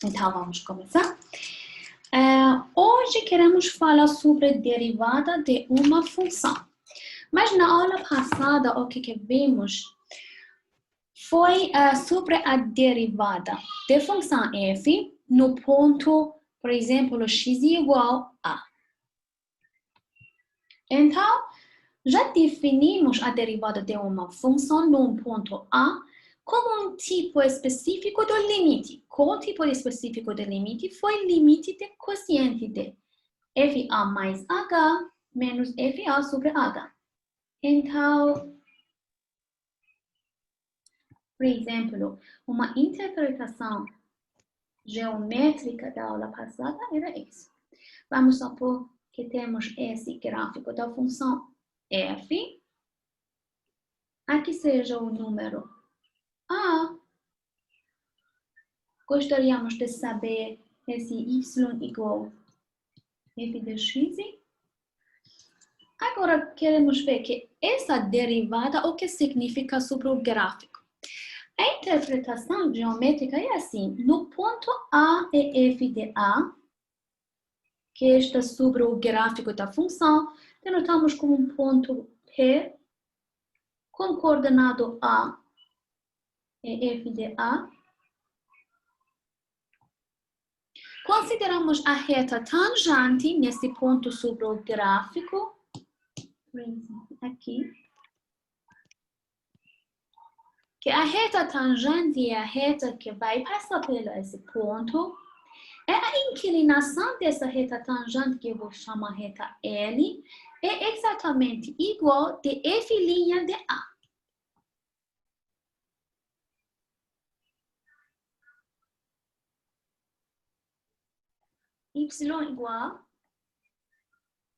Então, vamos começar. Hoje queremos falar sobre a derivada de uma função. Mas na aula passada, o que vimos foi sobre a derivada de função f no ponto, por exemplo, x igual a. Então, já definimos a derivada de uma função num ponto A como um tipo específico do limite. Qual tipo específico do limite? Foi o limite de quociente de fa mais h menos fa sobre h. Então, por exemplo, uma interpretação geométrica da aula passada era isso. Vamos supor que temos esse gráfico da função f. Aqui seja o número A. Gostaríamos de saber esse y igual f de x. Agora queremos ver que essa derivada, o que significa sobre o gráfico. A interpretação geométrica é assim: no ponto A é f de A, que está sobre o gráfico da função, denotamos como um ponto P com coordenado A é f de A. Consideramos a reta tangente nesse ponto sobre o gráfico, por exemplo, aqui. Que a reta tangente é a reta que vai passar por esse ponto. É a inclinação dessa reta tangente, que eu vou chamar reta L, é exatamente igual de f' de A. Y igual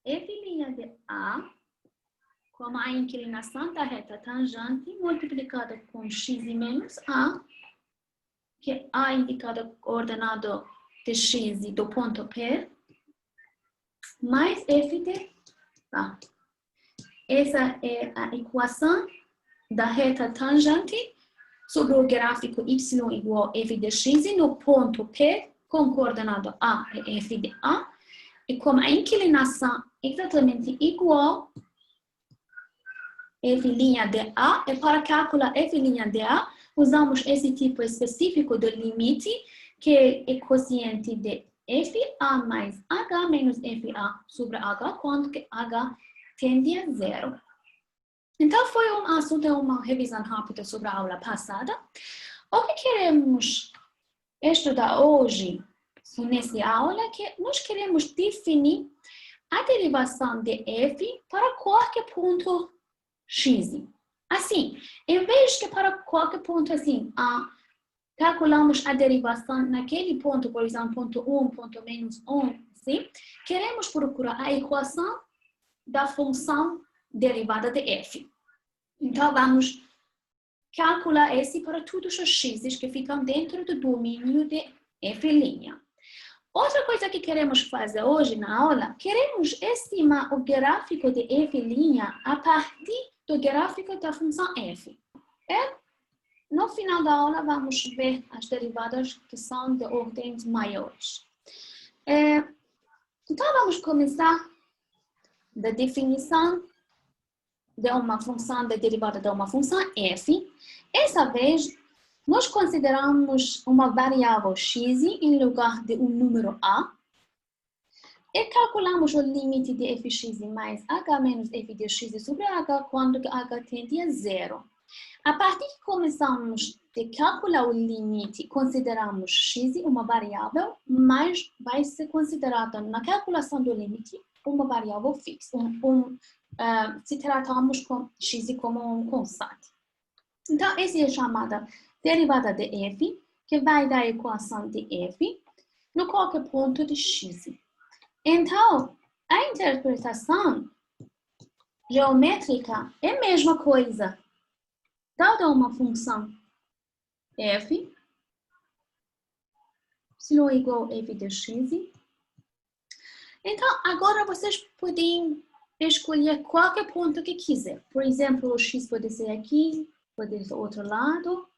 f' de A, como a inclinação da reta tangente, multiplicada com x menos A, que A indicado coordenado de x do ponto P, mais f de A. Essa é a equação da reta tangente sobre o gráfico y igual f de x no ponto P com coordenado A é f de A. E como a inclinação é exatamente igual f' de A, e para calcular f' de A, usamos esse tipo específico do limite, que é quociente de fa mais h menos fa sobre h, quando que h tende a zero. Então, foi um assunto, uma revisão rápida sobre a aula passada. O que queremos estudar hoje, nessa aula, é que nós queremos definir a derivação de f para qualquer ponto x. Assim, em vez de para qualquer ponto assim, calculamos a derivação naquele ponto, por exemplo, ponto 1, ponto menos 1, sim? Queremos procurar a equação da função derivada de f. Então, vamos calcular esse para todos os x que ficam dentro do domínio de f'. Outra coisa que queremos fazer hoje na aula, queremos estimar o gráfico de f' a partir do gráfico da função f. No final da aula, vamos ver as derivadas que são de ordens maiores. Então, vamos começar da definição de uma função, da derivada de uma função f. Essa vez, nós consideramos uma variável x em lugar de um número a. E calculamos o limite de fx mais h menos f de x sobre h quando h tende a zero. A partir que começamos a calcular o limite, consideramos x uma variável, mas vai ser considerada na calculação do limite uma variável fixa. Se tratamos com x como um constante. Então, essa é a chamada derivada de f, que vai dar a equação de f no qualquer ponto de x. Então, a interpretação geométrica é a mesma coisa. Dada uma função f, y igual a f de x. Então, agora vocês podem escolher qualquer ponto que quiser. Por exemplo, o x pode ser aqui, pode ser do outro lado.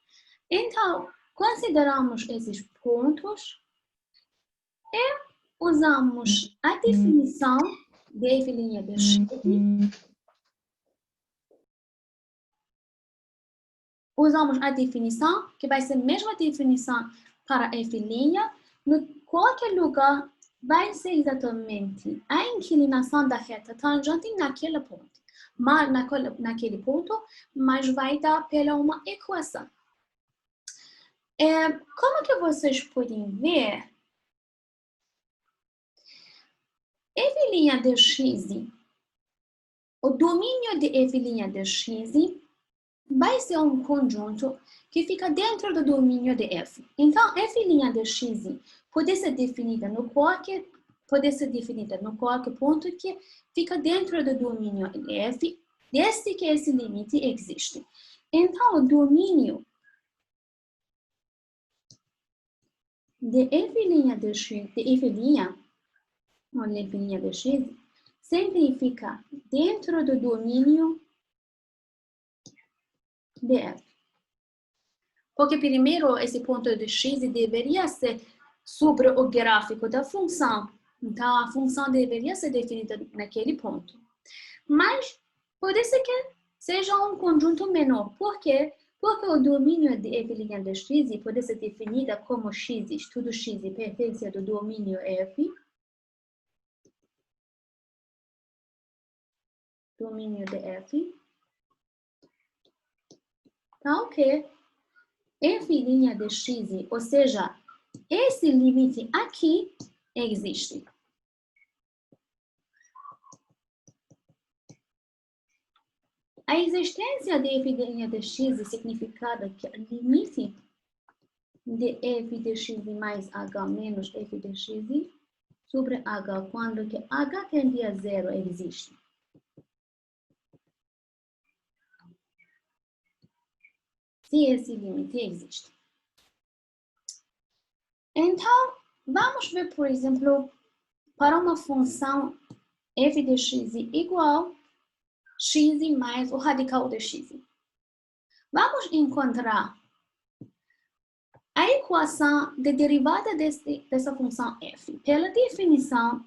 Então, consideramos esses pontos Usamos a definição de F' de x. Usamos a definição, que vai ser a mesma definição para F'. No qualquer lugar, vai ser exatamente a inclinação da reta tangente naquele ponto. Mas naquele ponto, mas vai dar pela uma equação. Como que vocês podem ver, F' de x, o domínio de F' de x vai ser um conjunto que fica dentro do domínio de F. Então, F' de x pode ser definida no qualquer ponto que fica dentro do domínio de F, desde que esse limite existe. Então, o domínio de F' de x, de x, sempre fica dentro do domínio de F. Porque primeiro esse ponto de x deveria ser sobre o gráfico da função. Então, a função deveria ser definida naquele ponto. Mas pode ser que seja um conjunto menor. Por quê? Porque o domínio de F' de x pode ser definida como x, tudo x pertence ao domínio F. Domínio de F. Então, ok. F' de x, ou seja, esse limite aqui existe. A existência de F' de x significa que o limite de F de x mais h menos F de x sobre h, quando que h tende a zero, existe. Se esse limite existe. Então, vamos ver, por exemplo, para uma função f de x igual x mais o radical de x. Vamos encontrar a equação de derivada dessa função f. Pela definição,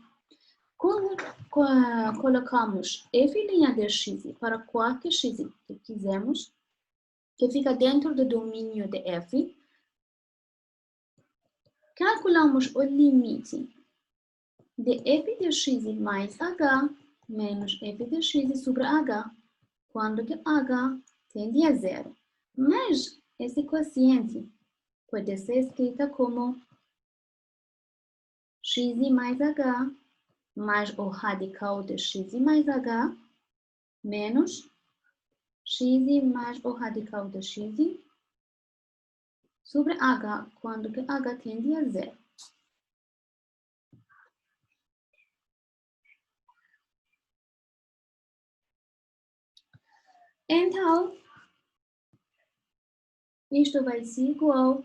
quando colocamos f' de x para qualquer x que quisermos, que fica dentro do domínio de f, calculamos o limite de f de x mais h menos f de x sobre h, quando que h tende a zero. Mas esse quociente pode ser escrita como x mais h mais o radical de x mais h menos x mais o radical de x sobre h, quando que h tende a zero. Então, isto vai ser igual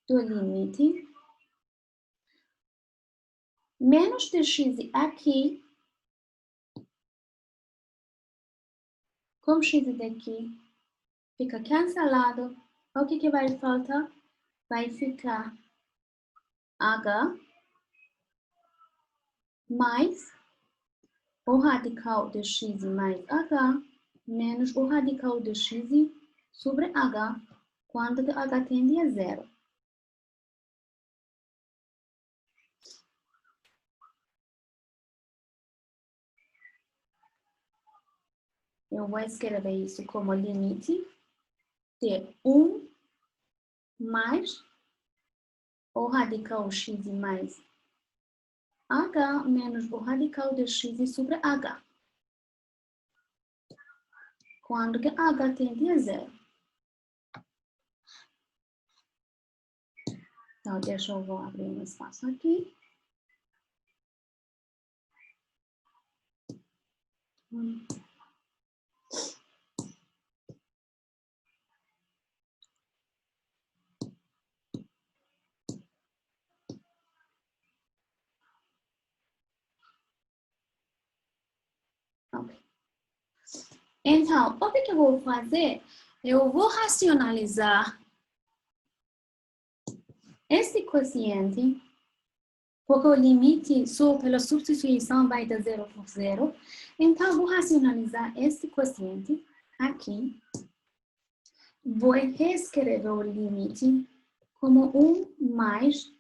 do limite menos dx aqui, com x daqui, fica cancelado. O que vai faltar? Vai ficar h mais o radical de x mais h menos o radical de x sobre h, quando h tende a zero. Eu vou escrever isso como limite de 1 mais o radical x mais h menos o radical de x sobre h, quando que h tende a zero. Então, deixa eu abrir um espaço aqui. Okay. Então, o que eu vou fazer? Eu vou racionalizar esse quociente porque o limite só pela substituição vai dar 0 por 0. Então, vou racionalizar este quociente aqui. Vou reescrever o limite como 1 mais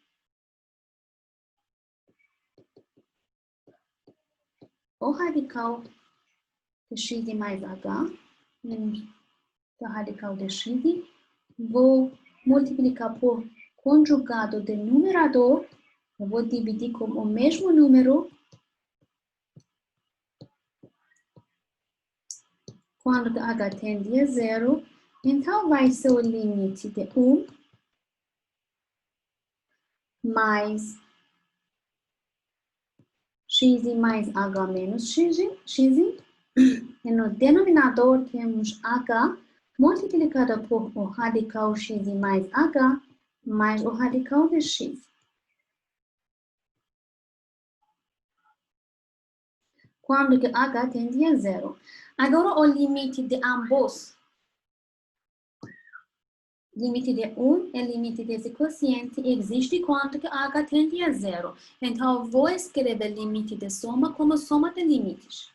o radical de x mais h, menos o radical de x. Vou multiplicar por conjugado de numerador. Eu vou dividir com o mesmo número. Quando h tende a 0, então vai ser o limite de 1 mais x mais h menos x. E no denominador temos h multiplicado por o radical x mais h mais o radical de x. Quando que h tende a 0. Agora o limite de ambos. Limite de 1 e limite desse quociente existe quando que h tende a 0. Então, vou escrever limite de soma como soma de limites.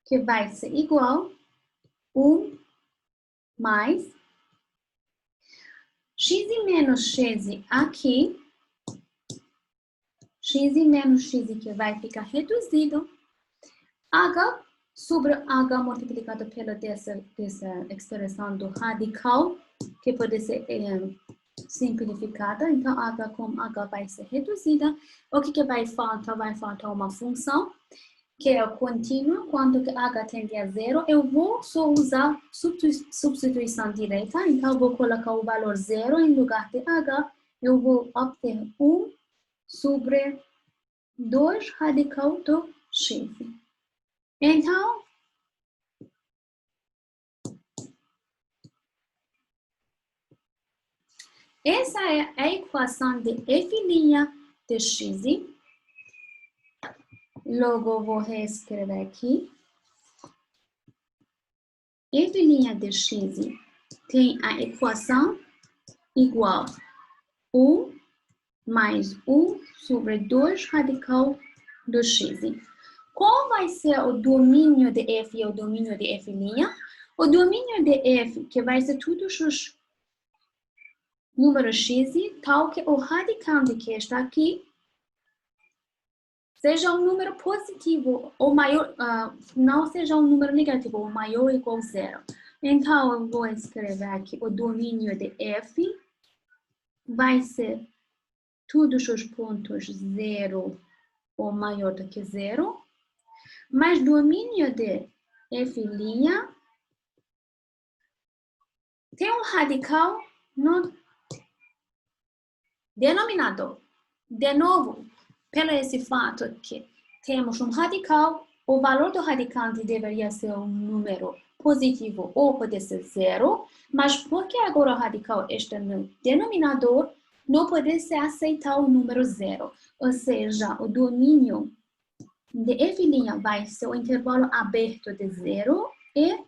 Que vai ser igual a 1 mais x menos x aqui. X menos x que vai ficar reduzido. H sobre h multiplicado pela dessa expressão do radical, que pode ser simplificada. Então, h com h vai ser reduzida. O que vai faltar? Vai faltar uma função, que é contínua. Quando h tende a 0, eu vou só usar substituição direta. Então, vou colocar o valor 0 em lugar de h. Eu vou obter 1 sobre 2 radical do x. Então, essa é a equação de f' de x. Logo, vou reescrever aqui. F' de x tem a equação igual a 1 mais 1 sobre 2 radical do x. Qual vai ser o domínio de f e o domínio de f'? O domínio de f, que vai ser todos os números x, tal que o radicante que está aqui seja um número positivo ou maior, não seja um número negativo, ou maior ou igual a 0. Então, eu vou escrever aqui o domínio de f vai ser todos os pontos 0 ou maior do que 0, mas domínio de f' tem um radical no denominador. De novo, pelo esse fato que temos um radical, o valor do radicante deveria ser um número positivo ou pode ser 0, mas porque agora o radical está no denominador, não pode ser aceitar o número 0. Ou seja, o domínio de f' vai ser o intervalo aberto de 0 e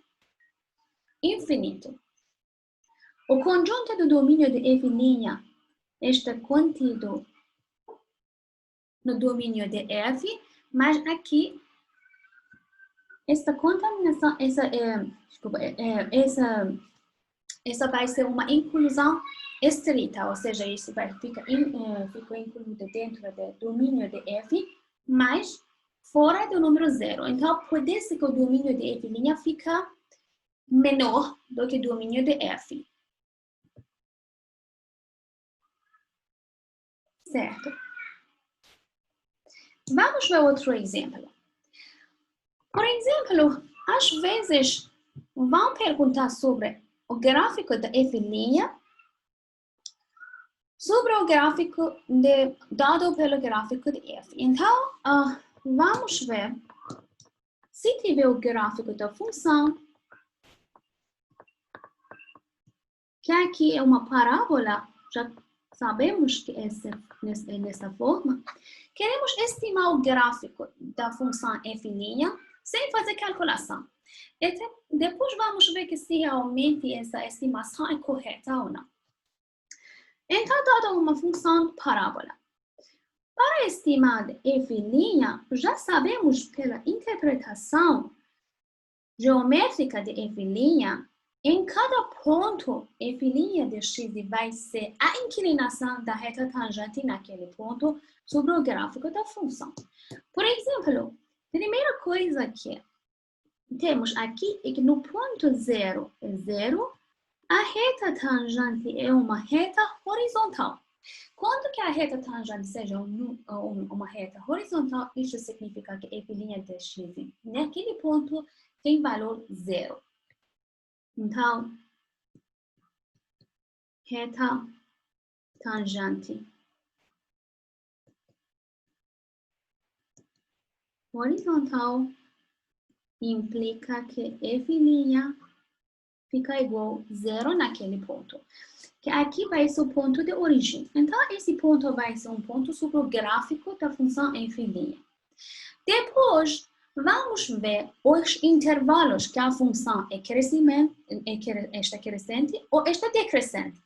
infinito. O conjunto do domínio de f' está contido no domínio de f, mas aqui essa contaminação, essa vai ser uma inclusão estrita, ou seja, isso vai ficar incluído dentro do domínio de f, mas fora do número 0. Então, pode ser que o domínio de f' fica menor do que o domínio de f. Certo? Vamos ver outro exemplo. Por exemplo, às vezes vão perguntar sobre o gráfico da f' sobre o gráfico dado pelo gráfico de f. Então, vamos ver se tiver o gráfico da função, que aqui é uma parábola, já sabemos que é nessa forma. Queremos estimar o gráfico da função f' sem fazer calculação. E depois vamos ver que se realmente essa estimação é correta ou não. Então, dada uma função parábola. Para estimar f', já sabemos pela interpretação geométrica de f', em cada ponto, f' de x vai ser a inclinação da reta tangente naquele ponto sobre o gráfico da função. Por exemplo, a primeira coisa que temos aqui é que no ponto 0 é 0, a reta tangente é uma reta horizontal. Quando que a reta tangente seja uma reta horizontal, isso significa que f' de x naquele ponto tem valor 0. Então, reta tangente horizontal implica que f' fica igual a 0 naquele ponto. Que aqui vai ser o ponto de origem. Então, esse ponto vai ser um ponto sobre o gráfico da função f'. Depois, vamos ver os intervalos que a função está crescente ou está decrescente.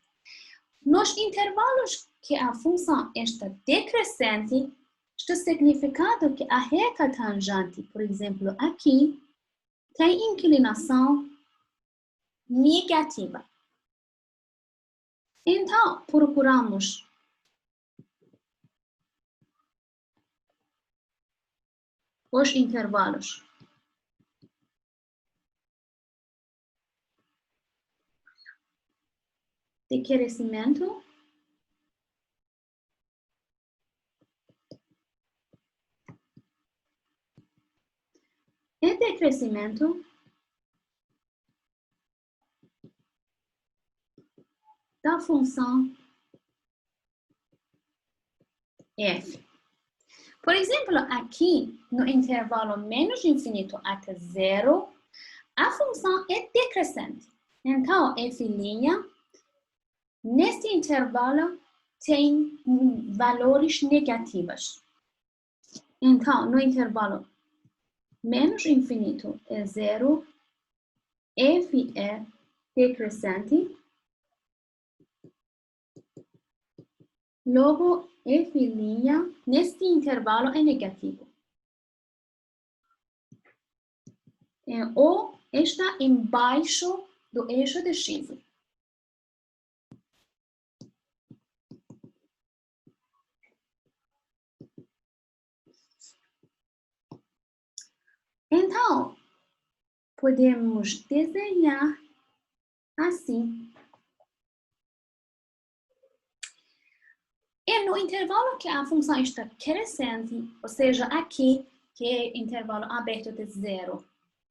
Nos intervalos que a função está decrescente, está significando que a reta tangente, por exemplo, aqui, tem inclinação negativa. Então, procuramos os intervalos. De crescimento e decrescimento da função f. Por exemplo, aqui no intervalo menos infinito até 0, a função é decrescente. Então, f', neste intervalo, tem valores negativos. Então, no intervalo menos infinito é 0, f é decrescente. Logo, f' neste intervalo é negativo. Ou está embaixo do eixo de x. Então, podemos desenhar assim. E no intervalo que a função está crescente, ou seja, aqui, que é intervalo aberto de 0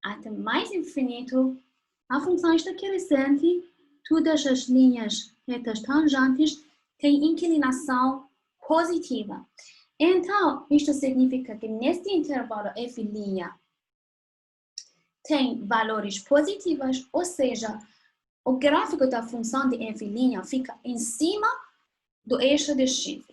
até mais infinito, a função está crescente, todas as linhas retas tangentes têm inclinação positiva. Então, isto significa que neste intervalo f' tem valores positivos, ou seja, o gráfico da função de f' fica em cima do eixo de x.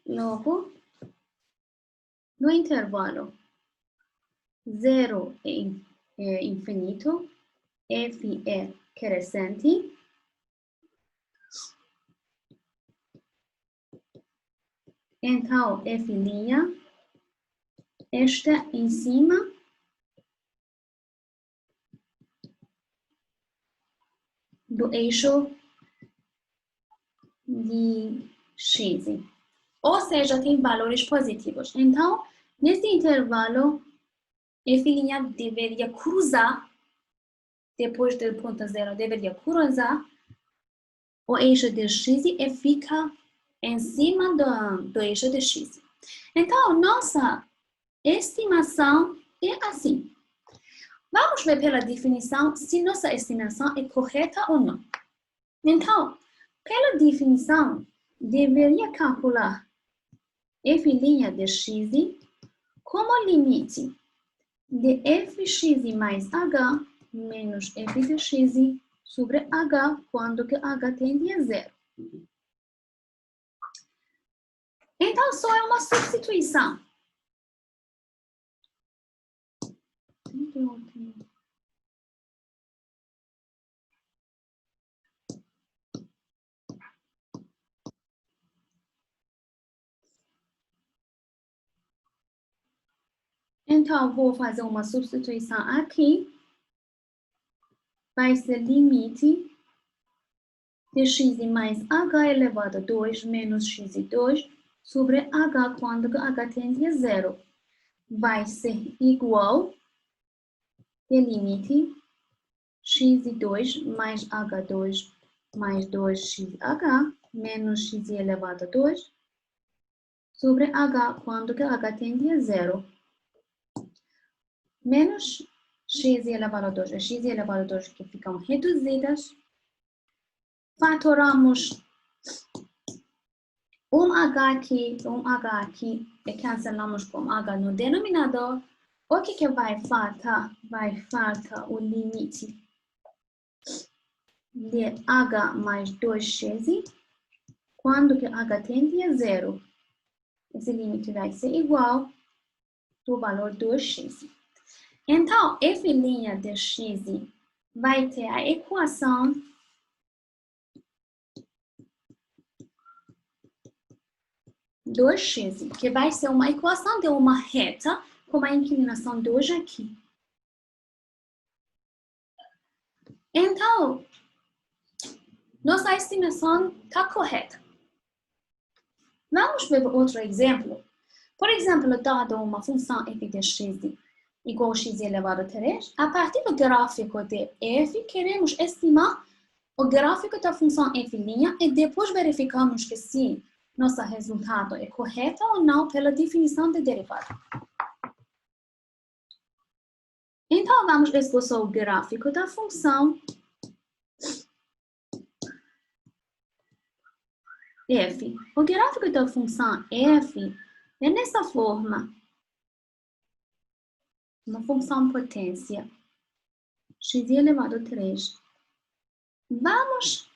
Logo, no intervalo 0 é infinito, f é crescente, então f' está em cima do eixo de x. Ou seja, tem valores positivos. Então, nesse intervalo, f' deveria cruzar, depois do ponto 0, deveria cruzar o eixo de x e fica em cima do eixo de x. Então, nossa estimação é assim. Vamos ver pela definição se nossa estimação é correta ou não. Então, pela definição, deveria calcular f' de x como limite de fx mais h menos f de x sobre h quando que h tende a zero. Então, só é uma substituição. Então, vou fazer uma substituição aqui. Vai ser limite de x mais h elevado a 2 menos x2 sobre h quando h tende a zero. Vai ser igual de limite x2 mais h2 mais 2xh menos x elevado a 2 sobre h quando h tende a zero. Menos x elevado a 2 e x elevado a 2 que ficam reduzidas. Fatoramos um h aqui e cancelamos com h no denominador. O que vai faltar? Vai faltar o limite de h mais 2x quando que h tende a zero. Esse limite vai ser igual do valor 2x. Então, f' de x vai ter a equação do x, que vai ser uma equação de uma reta com a inclinação 2 aqui. Então, nossa estimação está correta. Vamos ver outro exemplo. Por exemplo, dado uma função f de x igual a x elevado a 3, a partir do gráfico de f, queremos estimar o gráfico da função f' e depois verificamos que se nosso resultado é correto ou não pela definição de derivada. Então, vamos esboçar o gráfico da função f. O gráfico da função f é nessa forma. Uma função potência x elevado a 3. Vamos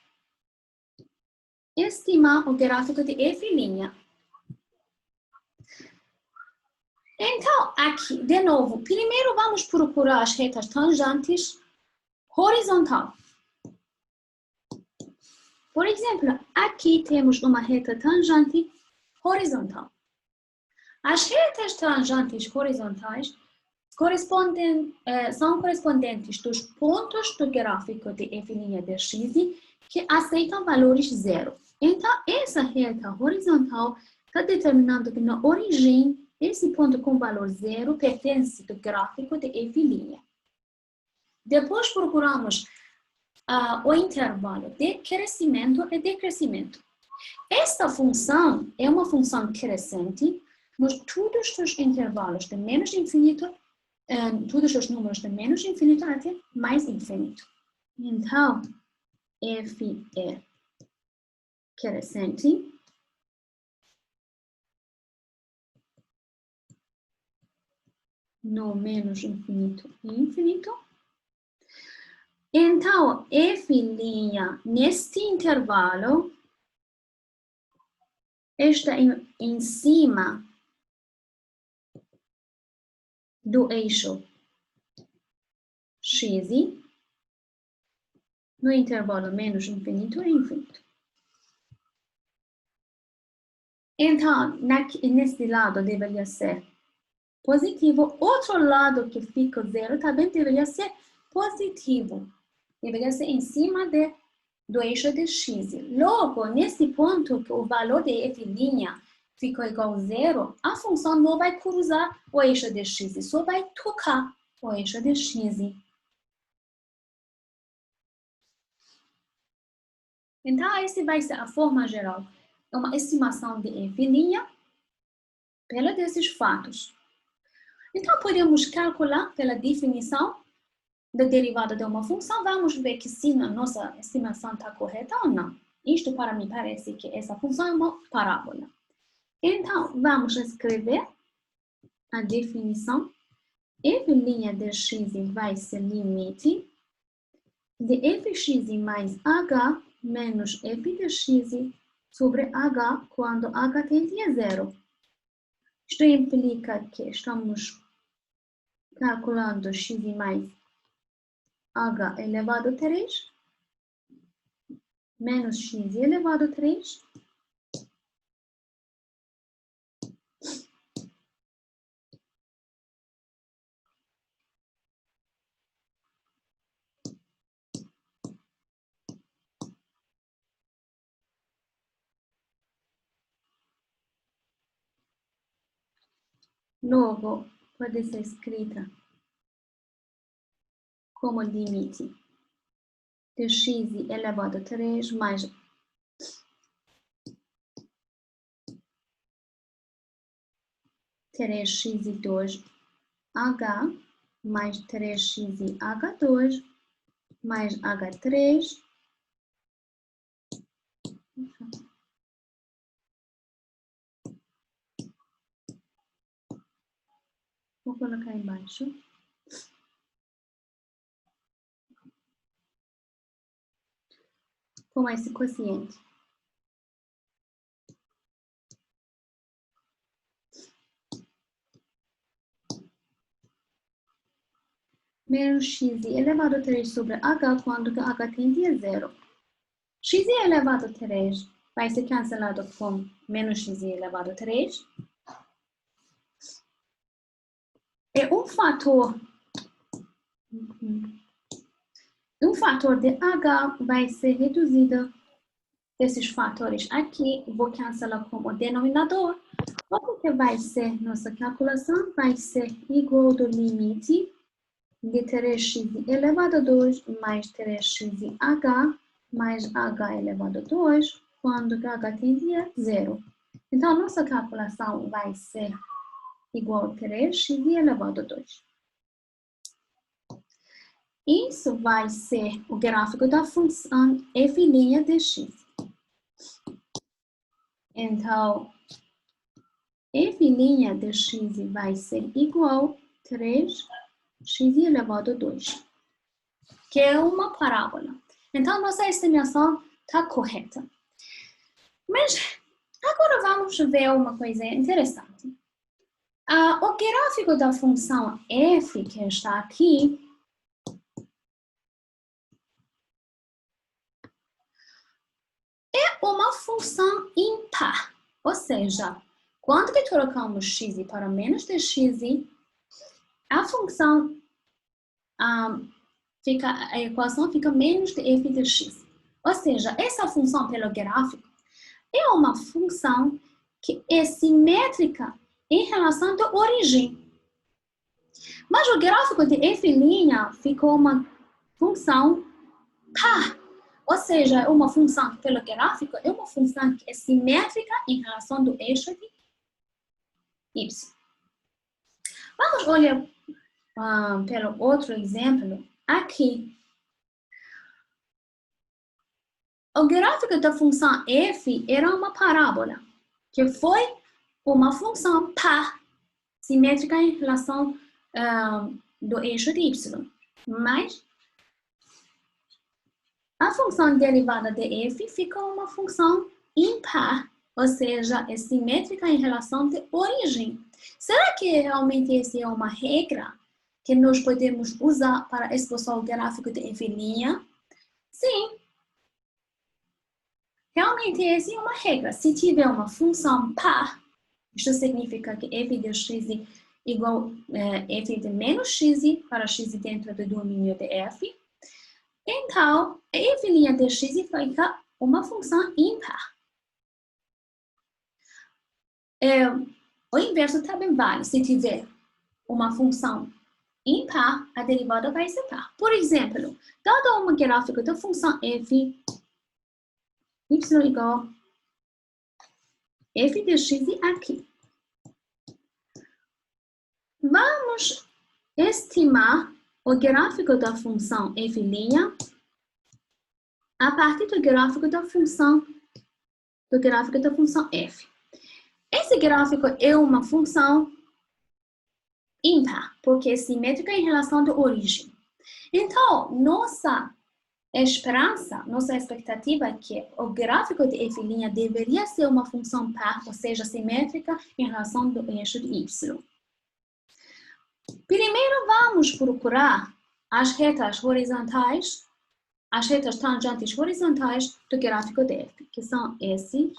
estimar o gráfico de f'. Então, aqui, de novo, primeiro vamos procurar as retas tangentes horizontal. Por exemplo, aqui temos uma reta tangente horizontal. As retas tangentes horizontais são correspondentes dos pontos do gráfico de f' de x que aceitam valores zero. Então, essa reta horizontal está determinando que na origem, esse ponto com valor zero pertence do gráfico de f'. Depois procuramos o intervalo de crescimento e decrescimento. Esta função é uma função crescente nos todos os intervalos de menos infinito, todos os números de menos infinito até mais infinito. Então, f é crescente. No menos infinito e infinito. Então, f' neste intervalo está em cima do eixo x no intervalo menos infinito e infinito. Então, neste lado deveria ser positivo. Outro lado que fica zero também deveria ser positivo. Deveria ser em cima do eixo de x. Logo, nesse ponto que o valor de f' ficou igual a zero, a função não vai cruzar o eixo de x, só vai tocar o eixo de x. Então, essa vai ser a forma geral. É uma estimação de f' pela desses fatos. Então, podemos calcular pela definição da derivada de uma função. Vamos ver que se a nossa estimação está correta ou não. Isto para mim parece que essa função é uma parábola. Então, vamos escrever a definição f' de x vai ser limite de fx mais h menos f de x sobre h quando h tende a zero. Isto implica que estamos calculando x mais h elevado a 3 menos x elevado a 3 logo pode ser escrita como limite de x elevado a 3 mais 3x2 h mais 3x h2 mais h3 vou colocar embaixo com esse quociente. Menos x elevado a 3 sobre h quando h tende a zero. X elevado a 3 vai ser cancelado com menos x elevado a 3. E um fator de h vai ser reduzido desses fatores aqui. Vou cancelar com o denominador. O que vai ser nossa calculação? Vai ser igual do limite de 3x elevado a 2 mais 3xh mais h elevado a 2 quando h tende a zero. Então, nossa calculação vai ser igual a 3x elevado a 2. Isso vai ser o gráfico da função f' de x. Então, f' de x vai ser igual a 3x elevado a 2, que é uma parábola. Então, nossa estimação está correta. Mas, agora vamos ver uma coisa interessante. O gráfico da função f, que está aqui, é uma função ímpar. Ou seja, quando que trocamos x para menos de x, a função a equação fica menos de f de x. Ou seja, essa função pelo gráfico é uma função que é simétrica em relação à origem. Mas o gráfico de f' ficou uma função par. Ou seja, uma função pelo gráfico é uma função que é simétrica em relação ao eixo de y. Vamos olhar pelo outro exemplo. Aqui, o gráfico da função f era uma parábola, que foi uma função par, simétrica em relação do eixo de y. Mas a função derivada de f fica uma função impar, ou seja, é simétrica em relação à origem. Será que realmente essa é uma regra que nós podemos usar para expressar o gráfico de f'? Sim. Realmente essa é uma regra. Se tiver uma função par, isso significa que f de x igual a f de menos x para x dentro do domínio de f. Então, f' de x fica uma função ímpar. O inverso também vale. Se tiver uma função ímpar, a derivada vai ser par. Por exemplo, dado um gráfico da função f, y igual f de x aqui. Vamos estimar o gráfico da função f' a partir do gráfico da função f. Esse gráfico é uma função ímpar, porque é simétrica em relação à origem. Então, nossa esperança, nossa expectativa é que o gráfico de f' deveria ser uma função par, ou seja, simétrica em relação ao eixo de y. Primeiro vamos procurar as retas horizontais, as retas tangentes horizontais do gráfico de f, que são esse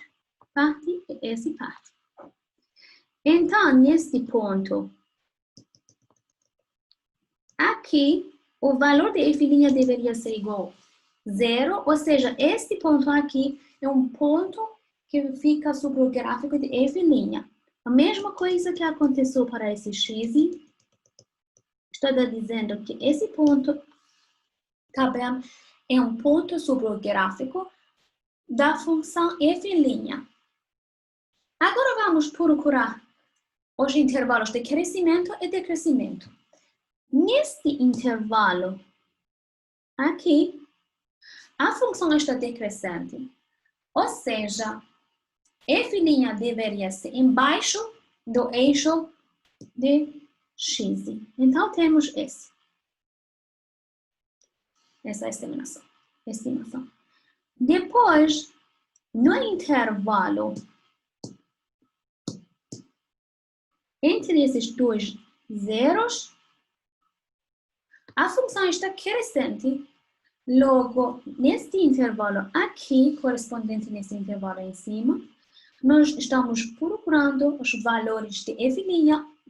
parte e esse parte. Então, neste ponto, aqui, o valor de f' deveria ser igual a 0, ou seja, este ponto aqui é um ponto que fica sobre o gráfico de f'. A mesma coisa que aconteceu para esse x, estou dizendo que esse ponto também é um ponto sobre o gráfico da função f'. Agora vamos procurar os intervalos de crescimento e decrescimento. Neste intervalo aqui, a função está decrescente, ou seja, f' deveria ser embaixo do eixo de x. Então, temos essa estimação. Depois, no intervalo entre esses dois zeros, a função está crescente. Logo, neste intervalo aqui, correspondente nesse intervalo em cima, nós estamos procurando os valores de f'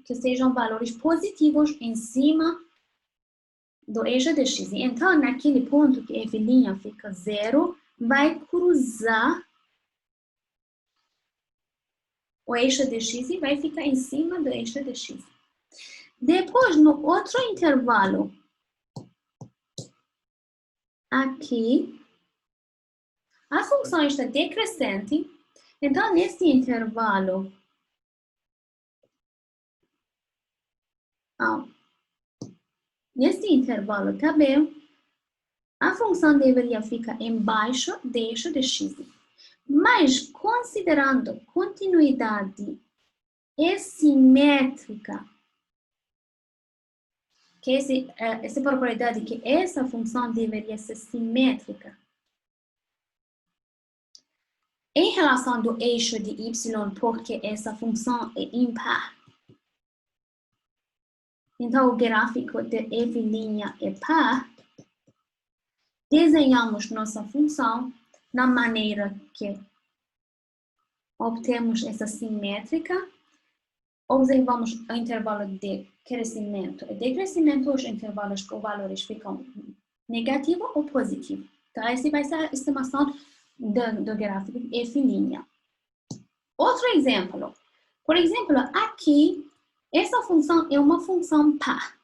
que sejam valores positivos em cima do eixo de x. Então, naquele ponto que f' fica 0, vai cruzar o eixo de x e vai ficar em cima do eixo de x. Depois, no outro intervalo, aqui, a função está decrescente. Então, nesse intervalo, também, a função deveria ficar embaixo do eixo de x. Mas, considerando continuidade assimétrica, que essa probabilidade que essa função deveria ser simétrica em relação ao eixo de y, porque essa função é ímpar. Então, o gráfico de f' é par. Desenhamos nossa função na maneira que obtemos essa simétrica. Observamos o intervalo de crescimento e decrescimento, os intervalos com valores ficam negativo ou positivo. Então, essa vai ser a estimação do gráfico de f'. Outro exemplo. Por exemplo, aqui, essa função é uma função par.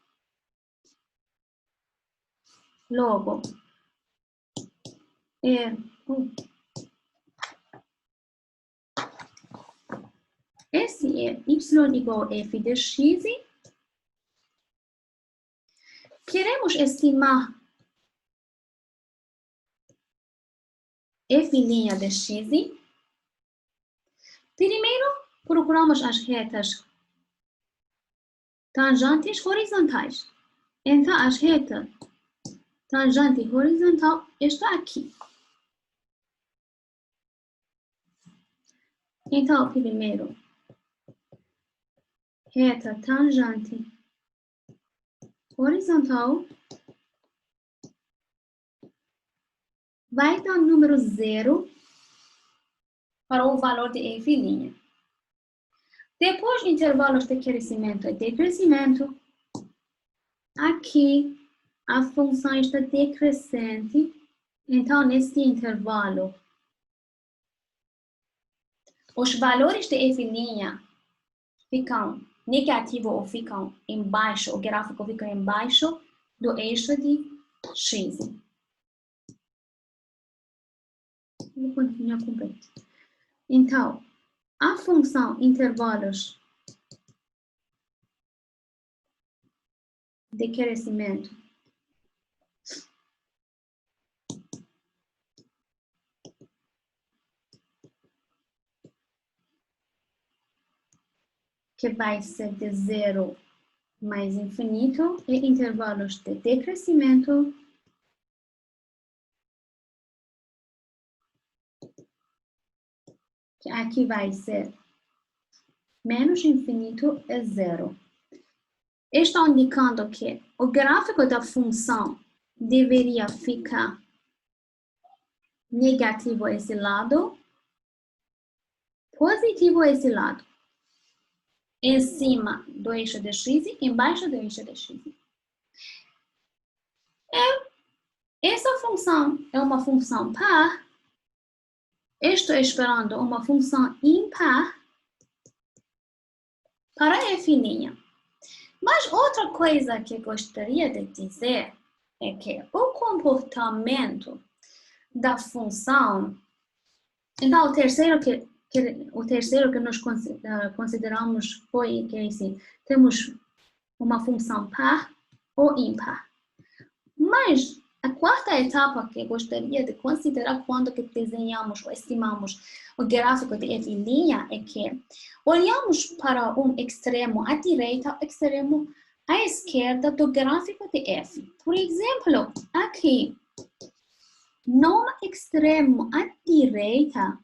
Logo, esse é y igual a f de x. Queremos estimar f' de x. Primeiro, procuramos as retas tangentes horizontais. Então, a reta tangente horizontal está aqui. Então, primeiro, reta tangente horizontal vai dar número 0 para o valor de f'. Depois, intervalos de crescimento e decrescimento, aqui a função está decrescente. Então, nesse intervalo, os valores de f' ficam negativos ou ficam embaixo, o gráfico fica embaixo do eixo de x. Vou continuar completo. Então, a função intervalos de crescimento que vai ser de 0 mais infinito e intervalos de decrescimento que aqui vai ser menos infinito é zero. Está indicando que o gráfico da função deveria ficar negativo esse lado, positivo esse lado. Em cima do eixo de x e embaixo do eixo de x. Essa função é uma função par. Estou esperando uma função impar para f'. Mas outra coisa que gostaria de dizer é que o comportamento da função... Então, o terceiro que nós consideramos foi que assim, temos uma função par ou impar. Mas a quarta etapa que eu gostaria de considerar quando que desenhamos ou estimamos o gráfico de f' é que olhamos para um extremo à direita, extremo à esquerda do gráfico de f. Por exemplo, aqui, no extremo à direita,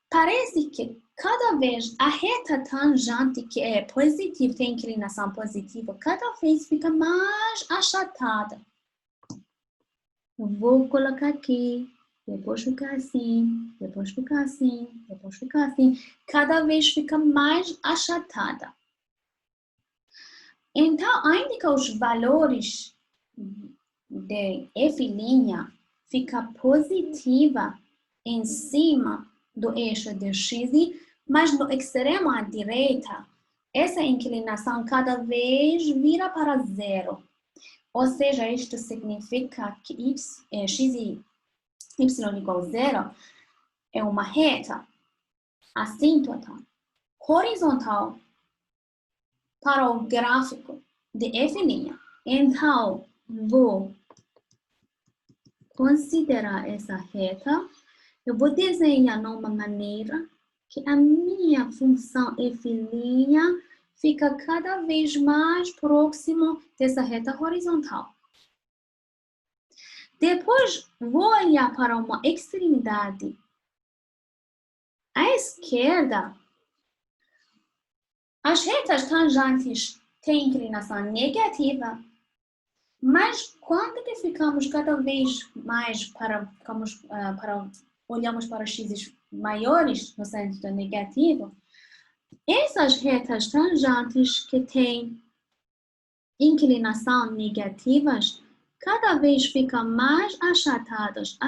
parece que cada vez a reta tangente que é positiva, tem inclinação positiva, cada vez fica mais achatada. Eu vou colocar aqui, depois ficar assim, depois ficar assim, depois ficar assim. Cada vez fica mais achatada. Então, ainda que os valores de f' fica positiva em cima do eixo de x, mas no extremo à direita, essa inclinação cada vez vira para zero. Ou seja, isto significa que x igual a zero é uma reta assíntota horizontal para o gráfico de f'. Então, vou considerar essa reta. Eu vou desenhar de uma maneira que a minha função f' fica cada vez mais próximo dessa reta horizontal. Depois, vou olhar para uma extremidade à esquerda. As retas tangentes têm inclinação negativa, mas quando ficamos cada vez mais olhamos para x maiores no sentido negativo, essas retas tangentes que têm inclinação negativas cada vez ficam mais achatadas.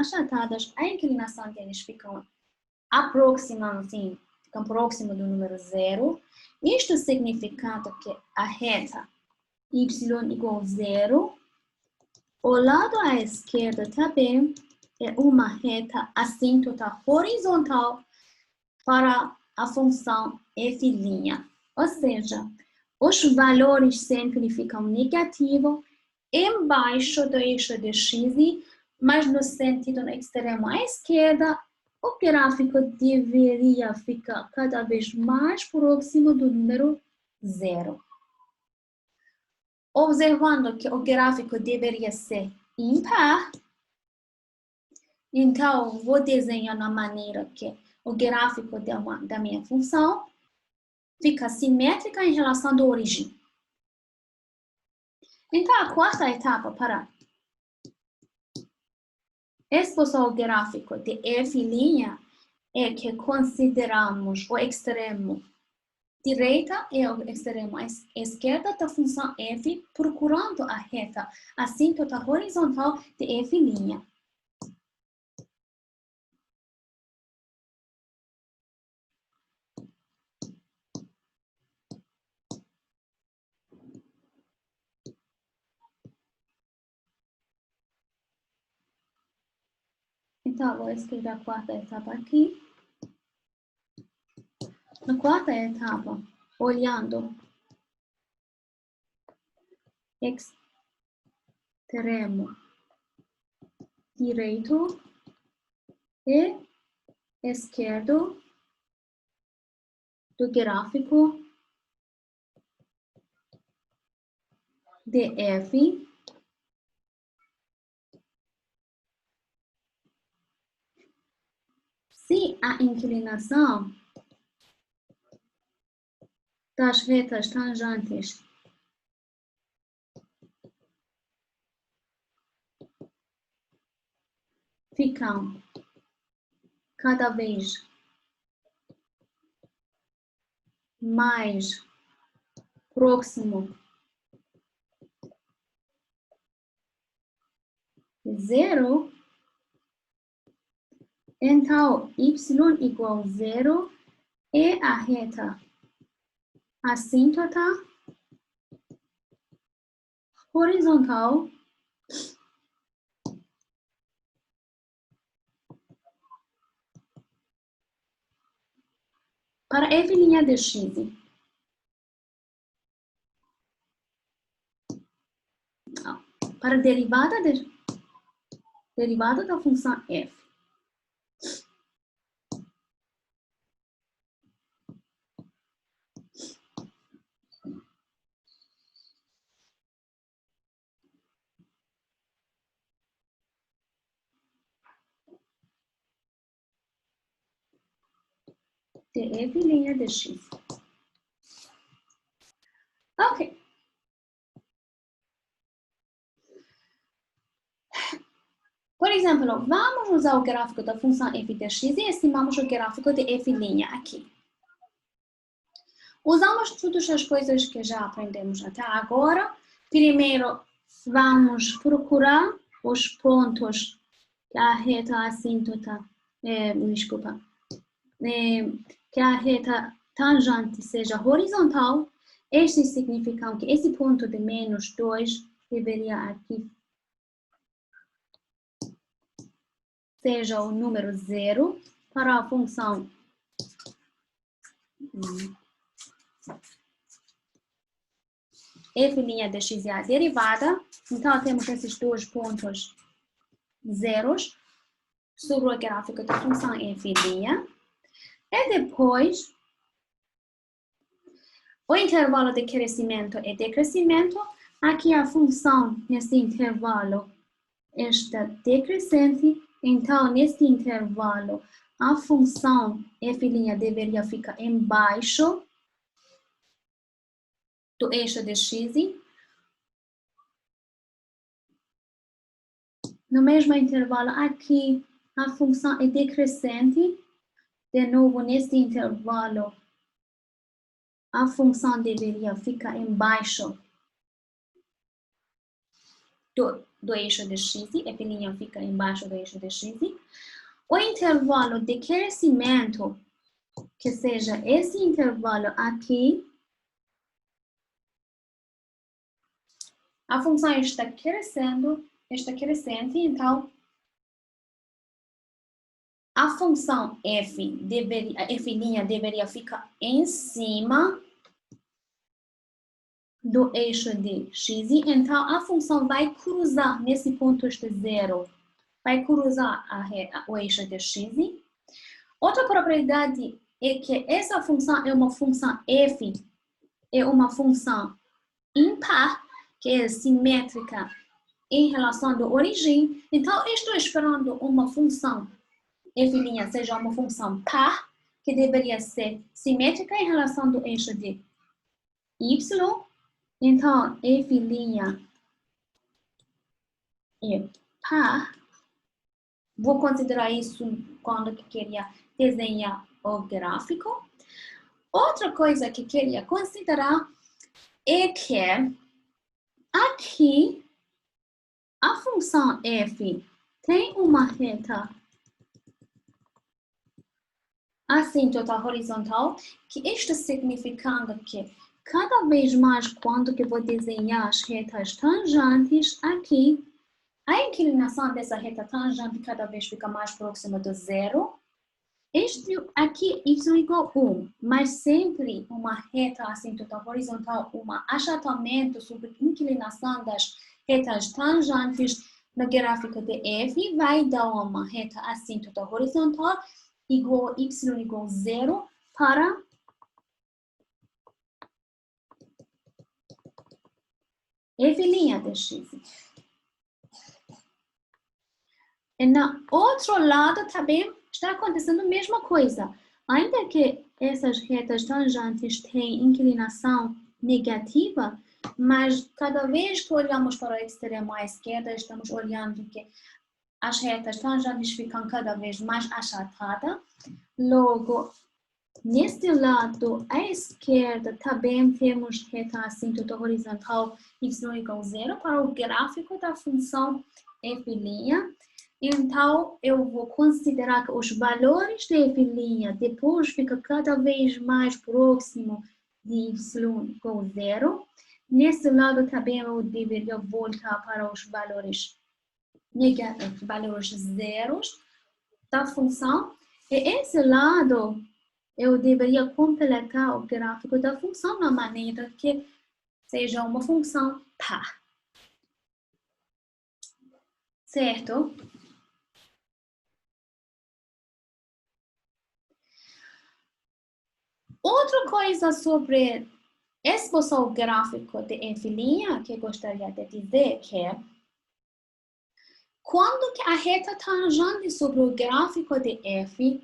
A inclinação deles ficam ficam próximo do número zero. Isto significa que a reta y igual a zero, o lado à esquerda também é uma reta assíntota horizontal para a função f'. Ou seja, os valores sempre ficam negativos embaixo do eixo de x, mas no sentido no extremo à esquerda, o gráfico deveria ficar cada vez mais próximo do número zero. Observando que o gráfico deveria ser impar, então vou desenhar na maneira que o gráfico da minha função fica simétrica em relação à origem. Então, a quarta etapa para expulsar o gráfico de f' é que consideramos o extremo direita e o extremo esquerda da função f, procurando a reta assíntota horizontal de f'. Então, vou escrever a quarta etapa aqui. Na quarta etapa, olhando extremo direito e esquerdo do gráfico, de F se a inclinação das retas tangentes ficam cada vez mais próximo de zero, então y igual a zero é a reta assíntota horizontal para f' de x. Para a derivada da função f. De f' de x. Ok. Por exemplo, vamos usar o gráfico da função f de x e estimamos o gráfico de f' aqui. Usamos todas as coisas que já aprendemos até agora. Primeiro, vamos procurar os pontos que a reta assíntota, que a reta tangente seja horizontal. Este significa que esse ponto de menos 2 deveria aqui seja o número 0 para a função f' de x é a derivada. Então, temos esses dois pontos zeros sobre o gráfico da função f'. E depois, o intervalo de crescimento e decrescimento. Aqui a função nesse intervalo está decrescente. Então, neste intervalo, a função f' deveria ficar embaixo do eixo de x. No mesmo intervalo, aqui a função é decrescente. De novo, neste intervalo, a função deveria ficar embaixo do eixo de x. F' fica embaixo do eixo de x. O intervalo de crescimento, que seja esse intervalo aqui, a função está crescente, então a função f' deveria ficar em cima do eixo de x, então a função vai cruzar nesse ponto de zero, vai cruzar o eixo de x. Outra propriedade é que essa função é uma função f, é uma função ímpar, que é simétrica em relação à origem. Então, estou esperando uma função f' seja uma função par, que deveria ser simétrica em relação ao eixo de y. Então, f' é par. Vou considerar isso quando queria desenhar o gráfico. Outra coisa que queria considerar é que aqui a função f tem uma reta assíntota horizontal, que está significando que cada vez mais quando que vou desenhar as retas tangentes aqui, a inclinação dessa reta tangente cada vez fica mais próxima do zero. Este aqui, y igual a 1, mas sempre uma reta assíntota horizontal, um achatamento sobre a inclinação das retas tangentes no gráfico de f vai dar uma reta assíntota horizontal igual a y igual a 0 para F' de x. E no outro lado também está acontecendo a mesma coisa. Ainda que essas retas tangentes têm inclinação negativa, mas cada vez que olhamos para o extremo à esquerda, estamos olhando que as retas tangentes ficam cada vez mais achatadas. Logo, neste lado à esquerda também temos reta assíntota horizontal y igual a 0 para o gráfico da função f'. Então, eu vou considerar que os valores de f' depois ficam cada vez mais próximo de y igual a 0. Nesse lado também eu deveria voltar para os valores zeros da função. E esse lado eu deveria completar o gráfico da função na maneira que seja uma função par. Certo? Outra coisa sobre esboçar o gráfico de f' que eu gostaria de dizer que quando que a reta tangente sobre o gráfico de f,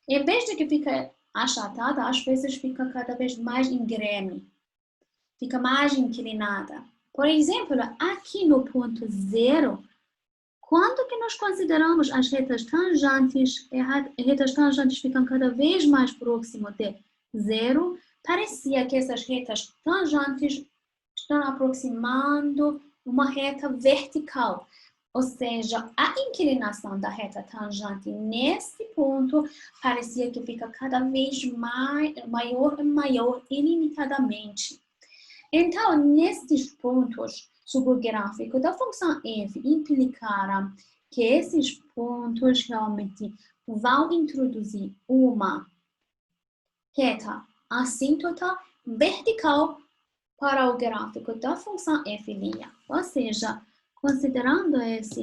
em vez de que fica achatada, às vezes fica cada vez mais íngreme, fica mais inclinada. Por exemplo, aqui no ponto 0, quando que nós consideramos as retas tangentes ficam cada vez mais próximas de 0, parecia que essas retas tangentes estão aproximando uma reta vertical. Ou seja, a inclinação da reta tangente nesse ponto parecia que fica cada vez maior e maior ilimitadamente. Então, nesses pontos sobre o gráfico da função f implicaram que esses pontos realmente vão introduzir uma reta assíntota vertical para o gráfico da função f'. Ou seja, considerando esse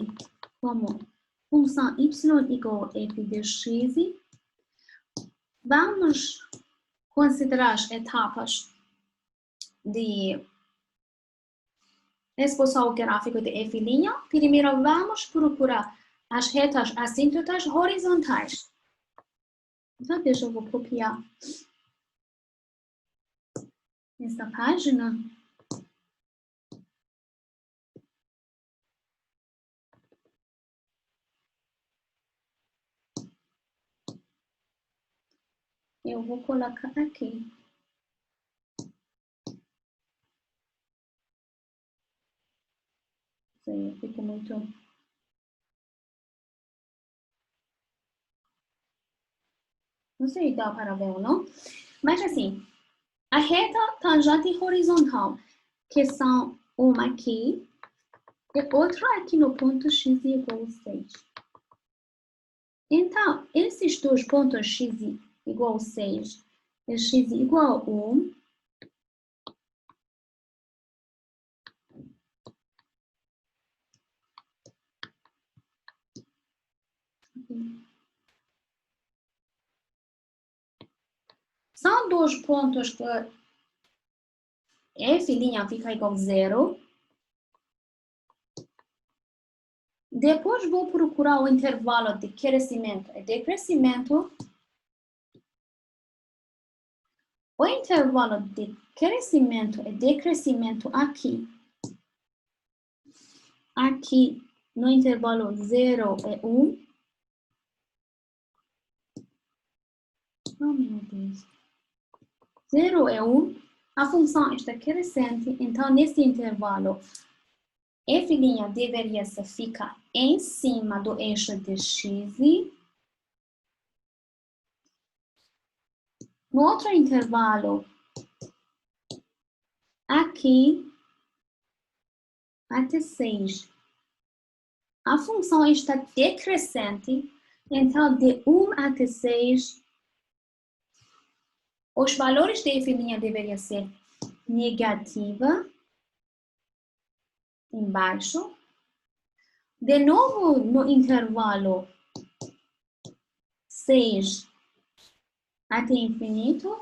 como função y igual a f de x, vamos considerar as etapas de esboçar o gráfico de f'. Primeiro vamos procurar as retas assíntotas horizontais. Então, deixa eu copiar essa página. Eu vou colocar aqui. Fica muito... Não sei se dá para ver ou não. Mas assim, a reta tangente horizontal, que são uma aqui e outra aqui no ponto x igual a 6. Então, esses dois pontos x igual a 6 e x igual a 1, são dois pontos que f' fica igual a 0. Depois vou procurar o intervalo de crescimento e decrescimento. O intervalo de crescimento e decrescimento aqui no intervalo 0 e 1. Oh, meu Deus. 0 e 1, a função está crescente, então nesse intervalo, f' deveria ficar em cima do eixo de x. No outro intervalo, aqui, até 6, a função está decrescente, então de 1 até 6, os valores de f' deveriam ser negativa, embaixo. De novo, no intervalo 6 até infinito,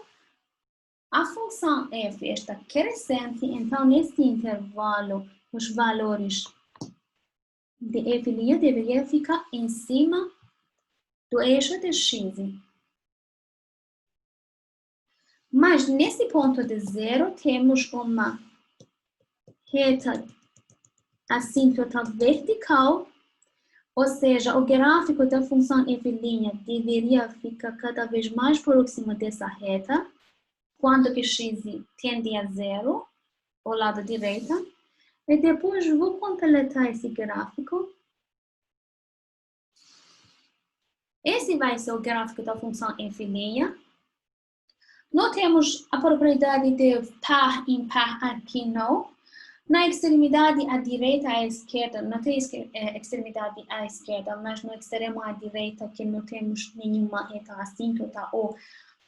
A função f está crescente, então nesse intervalo, os valores de f' deveriam ficar em cima do eixo de x. Mas nesse ponto de zero, temos uma reta assíntota vertical, ou seja, o gráfico da função f' deveria ficar cada vez mais próximo dessa reta, quando que x tende a zero, ao lado direito. E depois vou completar esse gráfico. Esse vai ser o gráfico da função f'. Não temos a propriedade de par impar aqui, não. Na extremidade à direita e à esquerda, não tem extremidade à esquerda, mas no extremo à direita que não temos nenhuma reta assíntota ou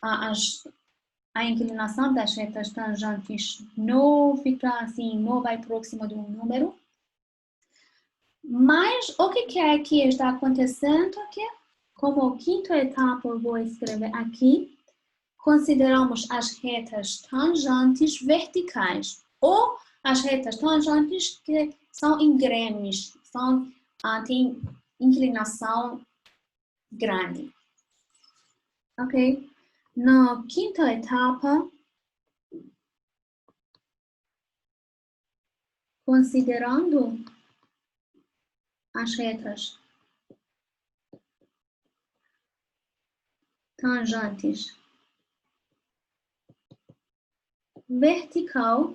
a inclinação das retas tangentes não fica assim, não vai próximo de um número. Mas o que é que está acontecendo aqui? Como quinta etapa, eu vou escrever aqui. Consideramos as retas tangentes verticais ou as retas tangentes que são íngremes, têm inclinação grande. Ok? Na quinta etapa, considerando as retas tangentes vertical,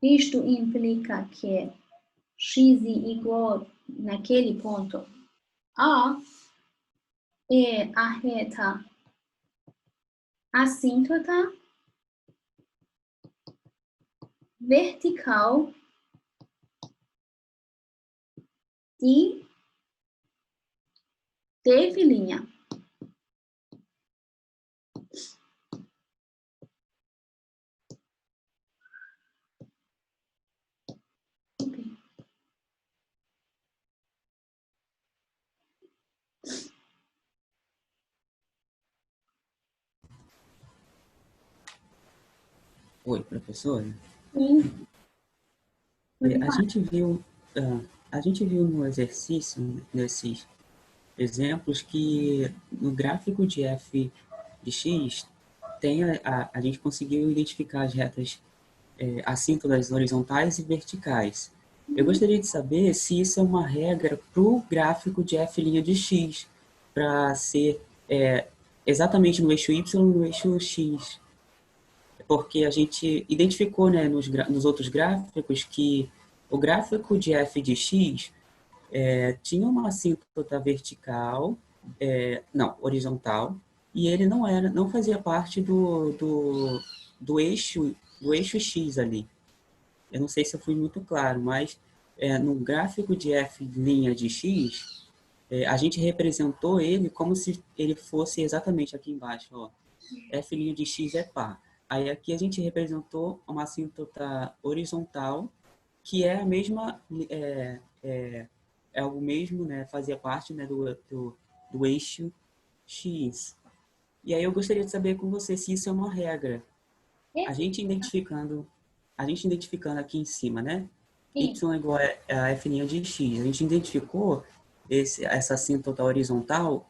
isto implica que x igual naquele ponto A é a reta assíntota vertical de F'. Oi, professora. Sim. A gente viu, a gente viu no exercício, nesses exemplos, que no gráfico de f de x, a gente conseguiu identificar as retas assíntotas horizontais e verticais. Eu gostaria de saber se isso é uma regra para o gráfico de f' de x, para ser exatamente no eixo y ou no eixo x. Porque a gente identificou, né, nos outros gráficos que o gráfico de f de x tinha uma assíntota vertical, não, horizontal, e ele não fazia parte do eixo x ali. Eu não sei se eu fui muito claro, mas no gráfico de f' de x, a gente representou ele como se ele fosse exatamente aqui embaixo, ó. F' de x é par. Aí aqui a gente representou uma assíntota horizontal, que é a mesma, é o mesmo, né, fazia parte, né, do eixo x. E aí eu gostaria de saber com você se isso é uma regra. A gente identificando aqui em cima, né, y igual a f' de x, a gente identificou essa assíntota horizontal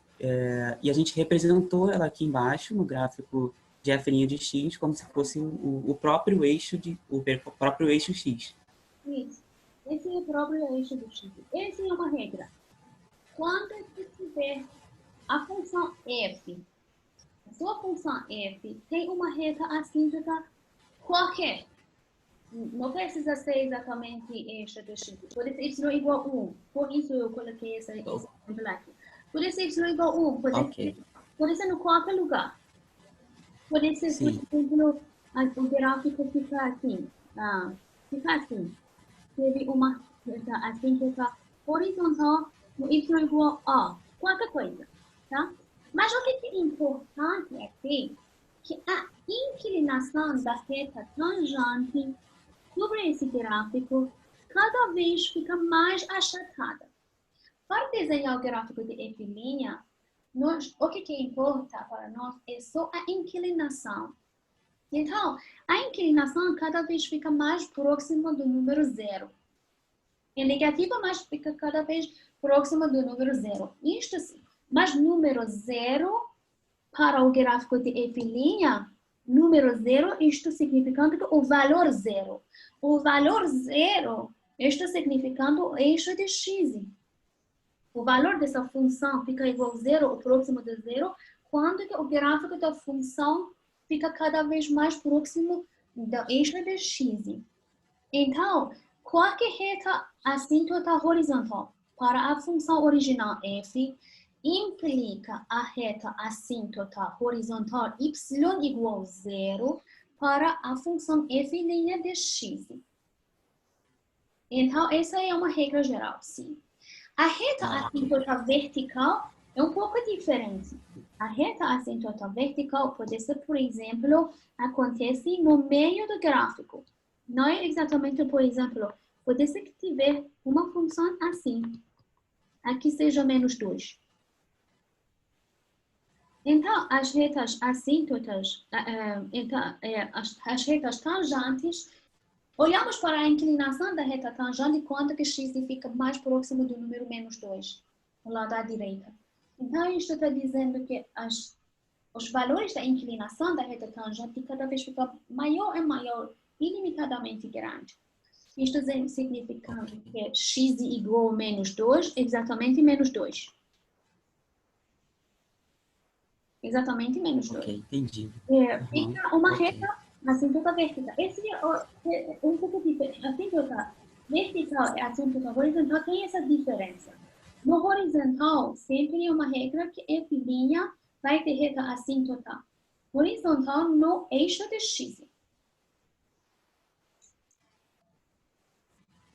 e a gente representou ela aqui embaixo no gráfico de f' de x como se fosse o próprio eixo x. Isso. Esse é o próprio eixo do x. Essa é uma regra. Quando você tiver a função f, a sua função f tem uma reta assíntota qualquer. Não precisa ser exatamente eixo do x. Pode ser y igual a 1. Por isso eu coloquei esse exemplo aqui. Pode ser y igual a 1. Pode ser em qualquer lugar. Pode ser, por exemplo, o gráfico fica aqui. Fica assim. Teve uma reta assíntota horizontal no y igual a qualquer coisa, tá? Mas o que é importante aqui que a inclinação da reta tangente sobre esse gráfico cada vez fica mais achatada. Para desenhar o gráfico de f', o que importa para nós é só a inclinação. Então, a inclinação cada vez fica mais próxima do número zero. É negativa, mas fica cada vez próxima do número zero. Isto sim. Mas número zero, para o gráfico de F', número zero, isto significando que o valor zero. O valor zero, isto significando o eixo de x. O valor dessa função fica igual a zero, ou próximo de zero, quando o gráfico da função fica cada vez mais próximo do eixo de x. Então, qualquer reta assíntota horizontal para a função original f implica a reta assíntota horizontal y igual a zero para a função f' de x. Então, essa é uma regra geral, sim. A reta assíntota vertical é um pouco diferente. A reta assíntota vertical pode ser, por exemplo, acontece no meio do gráfico. Não é exatamente, por exemplo, pode ser que tiver uma função assim. Aqui seja menos 2. Então, as retas assíntotas, as retas tangentes, olhamos para a inclinação da reta tangente quando que x fica mais próximo do número menos 2, do lado da direita. Então, isto está dizendo que os valores da inclinação da reta tangente cada vez ficam maior e maior, ilimitadamente grande. Isto significa que x igual a menos 2, exatamente menos 2. Exatamente menos 2. Ok, entendi. Fica uma reta assíntota vertical. Esse é um pouco diferente. Assíntota vertical e assíntota horizontal tem essa diferença. No horizontal, sempre é uma regra que F' vai ter reta assíntota horizontal no eixo de x.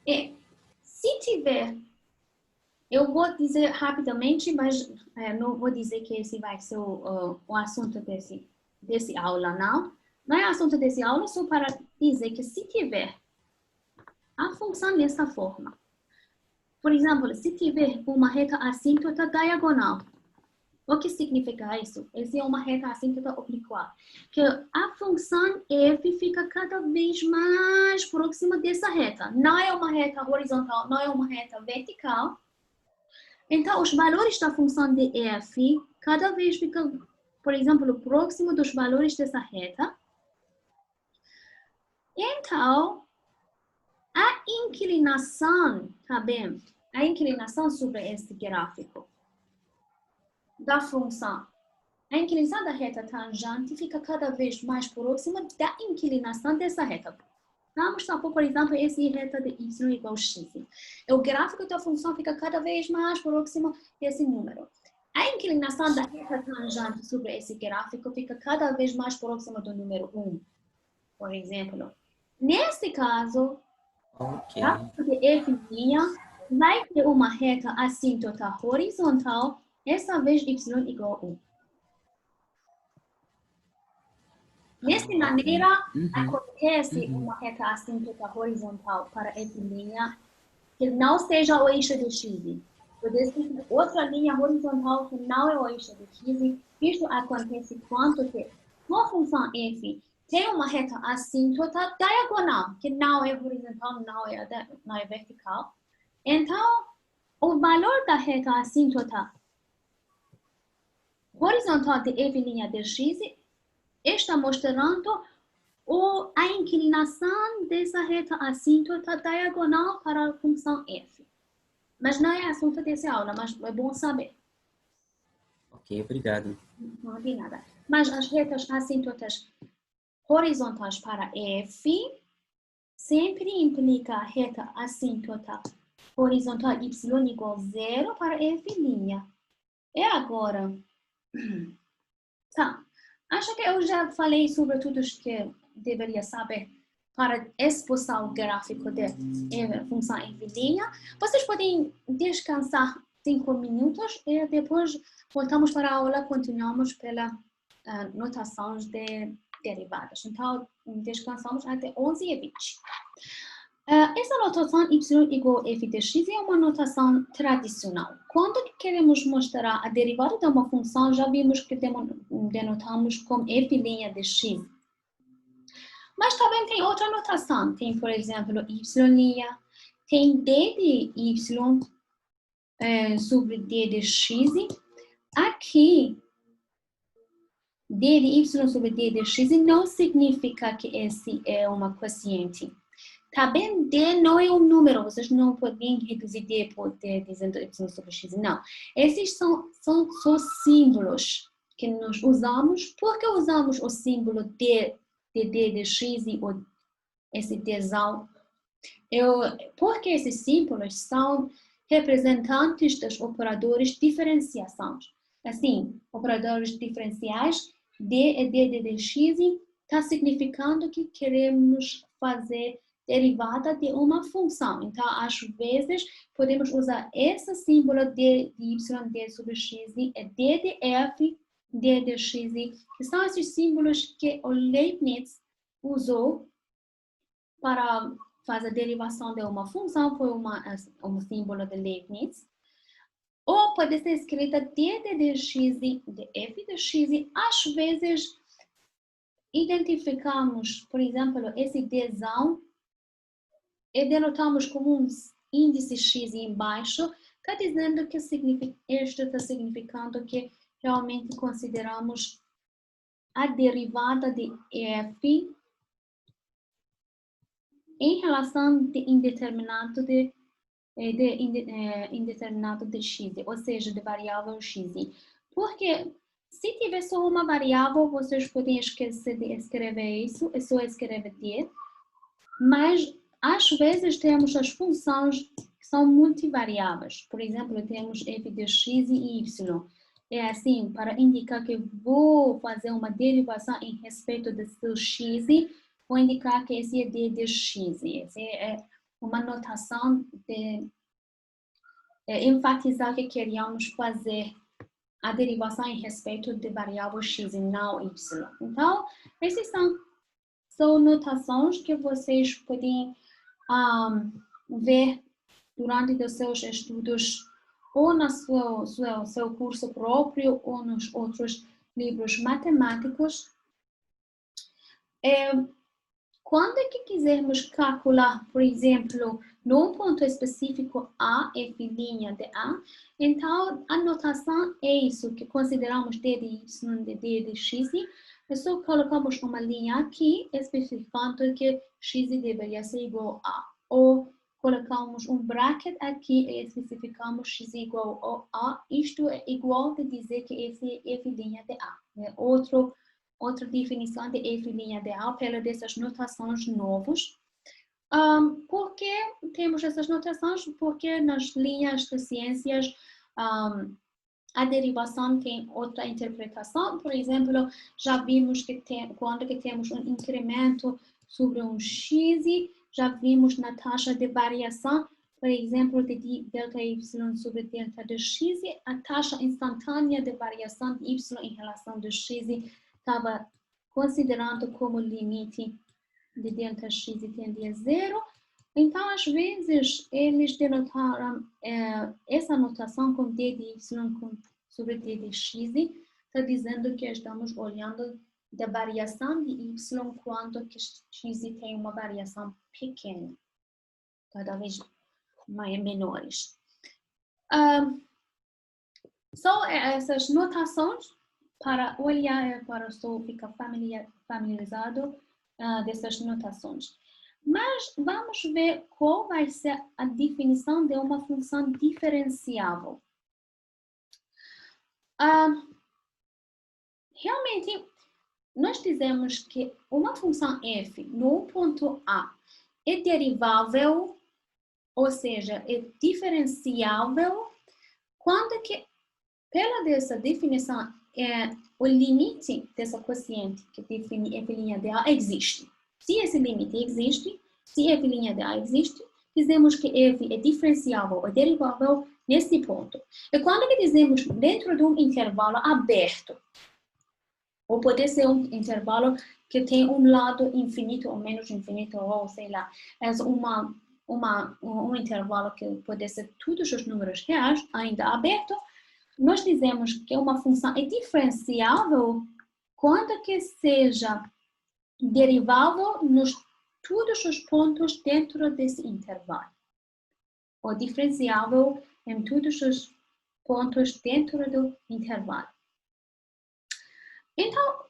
E se tiver, eu vou dizer rapidamente, mas não vou dizer que esse vai ser o assunto desse aula, não. Não é assunto desse aula, só para dizer que se tiver a função dessa forma, por exemplo, se tiver uma reta assíntota diagonal, o que significa isso? Essa é uma reta assíntota obliqua. Que a função f fica cada vez mais próxima dessa reta. Não é uma reta horizontal, não é uma reta vertical. Então, os valores da função de f cada vez ficam, por exemplo, próximo dos valores dessa reta. Então, a inclinação, tá bem? A inclinação sobre este gráfico da função. A inclinação da reta tangente fica cada vez mais próxima da inclinação dessa reta. Vamos supor, por exemplo, essa reta de y igual a x. O gráfico da função fica cada vez mais próximo desse número. A inclinação da reta tangente sobre esse gráfico fica cada vez mais próxima do número 1, por exemplo. Nesse caso, o gráfico de f' vai ter uma reta assíntota horizontal, essa vez y igual a 1. Dessa maneira, acontece uma reta assíntota horizontal para f' que não seja o eixo de x. Pode ser outra linha horizontal que não é o eixo de x. Isso acontece quando que uma função f tem uma reta assíntota diagonal, que não é horizontal, não é vertical. Então, o valor da reta assíntota horizontal de f' de x está mostrando a inclinação dessa reta assíntota diagonal para a função f. Mas não é assunto dessa aula, mas é bom saber. Ok, obrigado. Não de nada. Mas as retas assíntotas horizontais para f sempre implica a reta assíntota horizontal y igual a 0 para f'. E agora? Tá. Acho que eu já falei sobre tudo que deveria saber para expulsar o gráfico de função f'. Vocês podem descansar 5 minutos e depois voltamos para a aula, continuamos pela notação de derivadas. Então, descansamos até 11h20. Essa notação y igual a f de x é uma notação tradicional. Quando queremos mostrar a derivada de uma função, já vimos que denotamos como f' de x. Mas também tem outra notação. Tem, por exemplo, y', tem d de y sobre d de x. Aqui, d de y sobre d de x não significa que esse é uma quociente. Também d não é um número, vocês não podem reduzir d por d dizendo y sobre x, não. Esses são só símbolos que nós usamos. Por que usamos o símbolo d de x e esse dzão? Porque esses símbolos são representantes dos operadores de diferenciação. Assim, operadores diferenciais, d é d de x, está significando que queremos fazer derivada de uma função. Então, às vezes, podemos usar esse símbolo d de y, d sobre x, é d de f, d de x, que são esses símbolos que o Leibniz usou para fazer a derivação de uma função, foi um símbolo de Leibniz. Ou pode ser escrita d de x, de f de x, às vezes identificamos, por exemplo, esse dzão, e denotamos como um índice x embaixo, está dizendo que isto está significando que realmente consideramos a derivada de f em relação de indeterminado de x, ou seja, de variável x. Porque se tiver só uma variável, vocês podem esquecer de escrever isso, é só escrever d, mas às vezes temos as funções que são multivariáveis. Por exemplo, temos f de x e y. É assim, para indicar que vou fazer uma derivação em respeito do seu x, vou indicar que esse é d de x. Essa é uma notação de enfatizar que queríamos fazer a derivação em respeito de variável x e não y. Então, essas são notações que vocês podem ver durante os seus estudos, ou no seu curso próprio, ou nos outros livros matemáticos. Quando é que quisermos calcular, por exemplo, num ponto específico A, f' de A, então a notação é isso, que consideramos d de y de d de x, e só colocamos uma linha aqui, especificando que x deveria ser igual a. Ou colocamos um bracket aqui e especificamos x igual a. Isto é igual de dizer que esse é f' de A. É outra definição de f' de A pela dessas notações novas. Por que temos essas notações? Porque nas linhas de ciências a derivação tem outra interpretação. Por exemplo, já vimos que quando temos um incremento sobre um x, já vimos na taxa de variação, por exemplo, de delta y sobre delta de x, a taxa instantânea de variação de y em relação de x estava considerando como limite de delta x tende a zero. Então, às vezes, eles denotaram essa notação com d de y sobre d de x, está dizendo que estamos olhando da variação de y quando que x tem uma variação pequena, cada vez menores. São essas notações para olhar, para só ficar familiarizado dessas notações. Mas vamos ver qual vai ser a definição de uma função diferenciável. Realmente, nós dizemos que uma função f no ponto A é derivável, ou seja, é diferenciável, quando que, pela dessa definição, o limite dessa quociente que define f' de A existe. Se esse limite existe, se f' de A existe, dizemos que f é diferenciável ou derivável nesse ponto. E quando que dizemos dentro de um intervalo aberto, Ou pode ser um intervalo que tem um lado infinito ou menos infinito, ou sei lá. É um intervalo que pode ser todos os números reais, ainda aberto. Nós dizemos que uma função é diferenciável quando que seja derivável nos todos os pontos dentro desse intervalo. Ou diferenciável em todos os pontos dentro do intervalo. Então,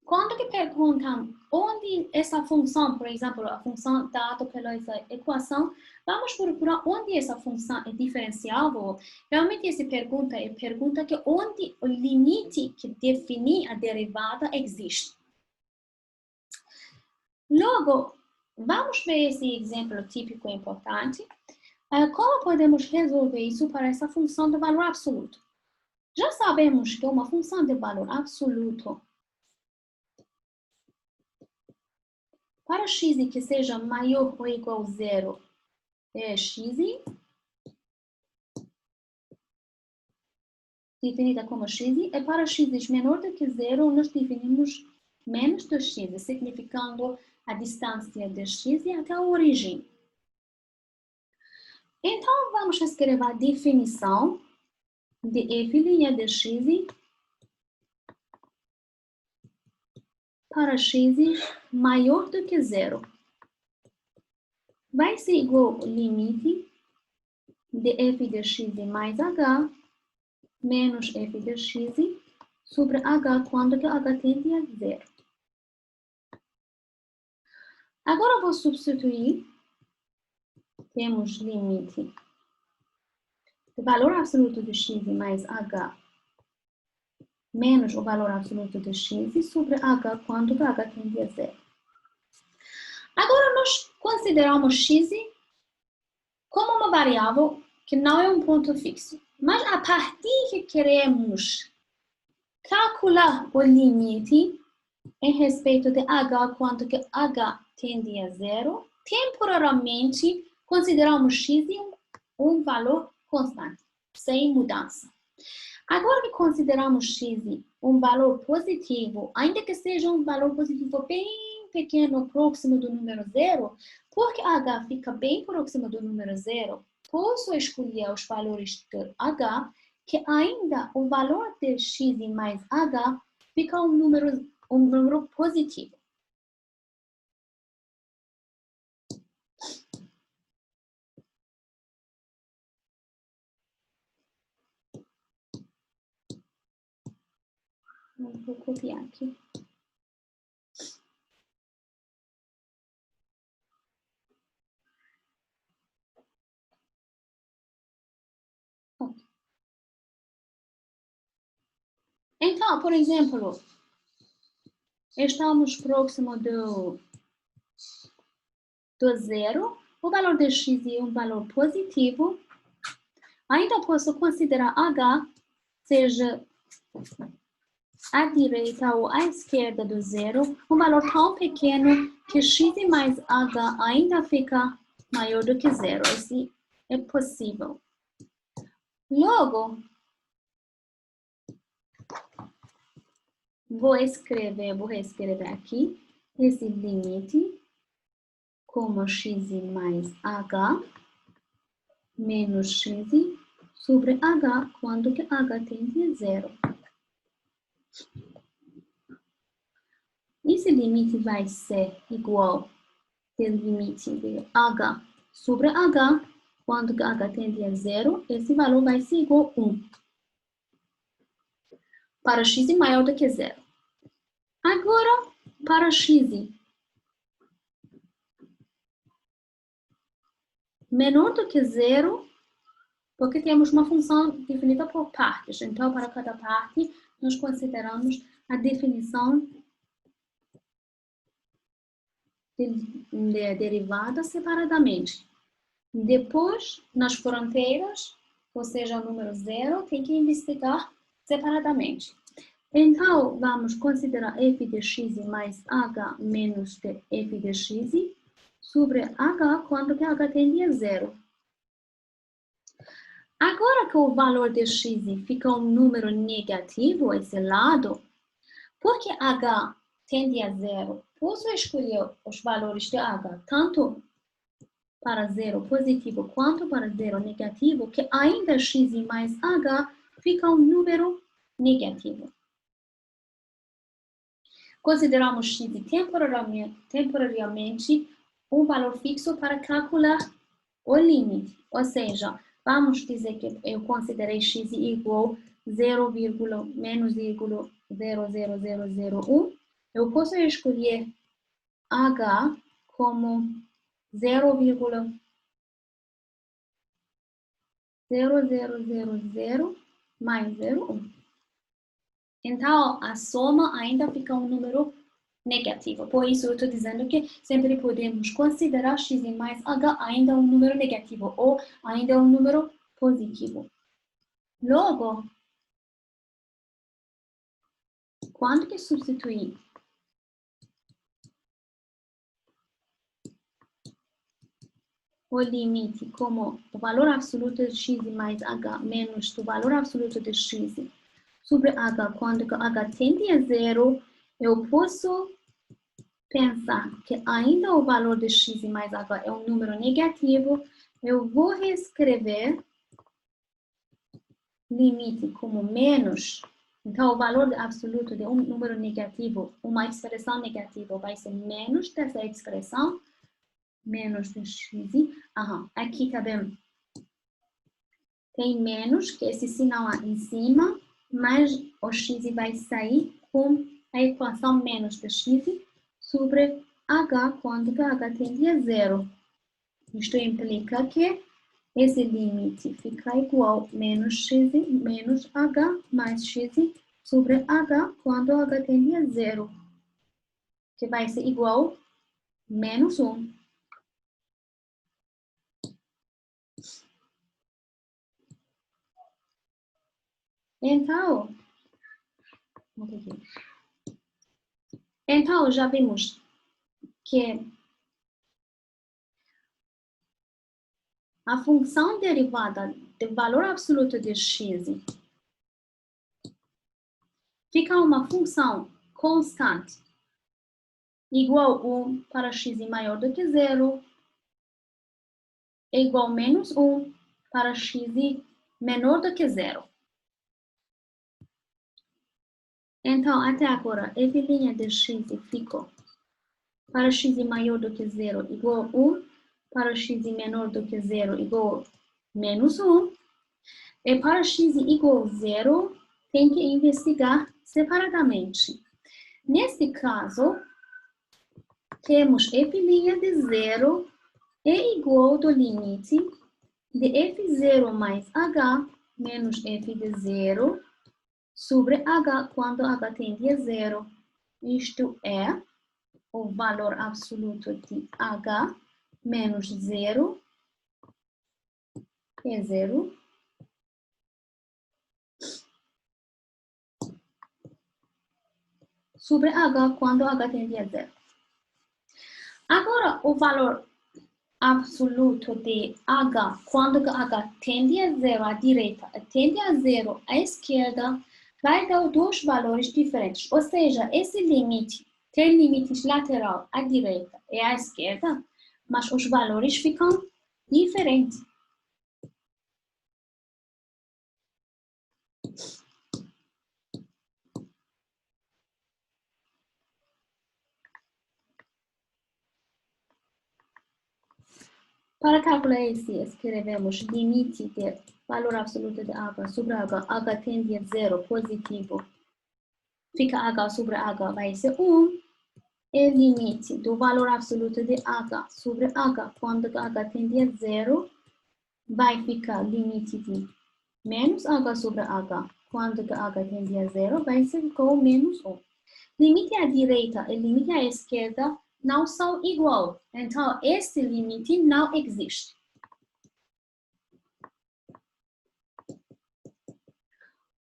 quando que perguntam onde essa função, por exemplo, a função dada pela essa equação, vamos procurar onde essa função é diferenciável. Realmente essa pergunta é a pergunta que onde o limite que define a derivada existe. Logo, vamos ver esse exemplo típico importante. Como podemos resolver isso para essa função de valor absoluto? Já sabemos que uma função de valor absoluto para x que seja maior ou igual a zero é x, definida como x, e para x menor do que zero, nós definimos menos do x, significando a distância de x até a origem. Então, vamos escrever a definição de f' de x para x maior do que zero. Vai ser igual ao limite de f de x mais h menos f de x sobre h quando que h tende a zero. Agora vou substituir. Temos limite do valor absoluto de x mais h menos o valor absoluto de x sobre h quando h tende a zero. Agora nós consideramos x como uma variável que não é um ponto fixo. Mas a partir que queremos calcular o limite em respeito de h quando que h tende a zero, temporariamente consideramos x um valor constante, sem mudança. Agora que consideramos x um valor positivo, ainda que seja um valor positivo bem pequeno, próximo do número zero, porque h fica bem próximo do número zero, posso escolher os valores de h, que ainda o valor de x mais h fica um número positivo. Vou copiar aqui. Então, por exemplo, estamos próximo do zero, o valor de x é um valor positivo. Ainda posso considerar h seja à direita ou à esquerda do zero, um valor tão pequeno que x mais h ainda fica maior do que zero. Isso é possível. Logo, vou reescrever aqui esse limite como x mais h menos x sobre h quando que h tende a zero. Esse limite vai ser igual ao limite de h sobre h quando que h tende a zero. Esse valor vai ser igual a 1 para x maior do que zero. Agora, para x menor do que zero, porque temos uma função definida por partes. Então, para cada parte, nós consideramos a definição de derivada separadamente. Depois, nas fronteiras, ou seja, o número zero, tem que investigar separadamente. Então, vamos considerar f de x mais h menos de f de x sobre h quando que h tende a zero. Agora que o valor de x fica um número negativo, esse lado, Porque h tende a zero, posso escolher os valores de h, tanto para zero positivo quanto para zero negativo, que ainda x mais h fica um número negativo. Consideramos x temporariamente um valor fixo para calcular o limite. Ou seja, vamos dizer que eu considerei x igual 0,-00001. Eu posso escolher h como 0,0000 mais 0,1. Então, a soma ainda fica um número negativo. Por isso, eu estou dizendo que sempre podemos considerar x mais h ainda um número negativo ou ainda um número positivo. Logo, quando que substituir o limite como o valor absoluto de x mais h menos o valor absoluto de x sobre h, quando h tende a zero, eu posso pensar que ainda o valor de x mais h é um número negativo, eu vou reescrever limite como menos. Então, o valor absoluto de um número negativo, uma expressão negativa, vai ser menos dessa expressão, menos de x. Aqui também tem menos, que esse sinal lá em cima, mas o x vai sair com a equação menos de x sobre h, quando h tende a zero. Isto implica que esse limite fica igual a menos x menos h mais x sobre h, quando h tende a zero, que vai ser igual a menos 1. Então, já vimos que a função derivada do valor absoluto de x fica uma função constante, igual a 1 para x maior do que 0, é igual a menos 1 para x menor do que 0. Então, até agora, a linha de x ficou para x maior do que 0 igual a 1, para x menor do que 0 igual a menos 1, e para x igual a 0, tem que investigar separadamente. Nesse caso, temos f' de 0 é igual do limite de f0 mais h menos f de 0 sobre h quando h tende a 0. Isto é o valor absoluto de h menos 0, que é 0, sobre h quando h tende a 0. Agora, o valor absoluto de h, quando h tende a 0 à direita e tende a 0 à esquerda, vai dar dois valores diferentes. Ou seja, esse limite tem limites lateral à direita e à esquerda, mas os valores ficam diferentes. Para calcular esse, escrevemos limite de valor absoluto de h sobre h, h tende a 0 positivo, fica h sobre h vai ser 1, e limite do valor absoluto de h sobre h, quando h tende a 0, vai ficar limite de menos h sobre h, quando h tende a 0, vai ser igual a menos 1. Limite à direita e limite à esquerda não são iguais. Então, esse limite não existe.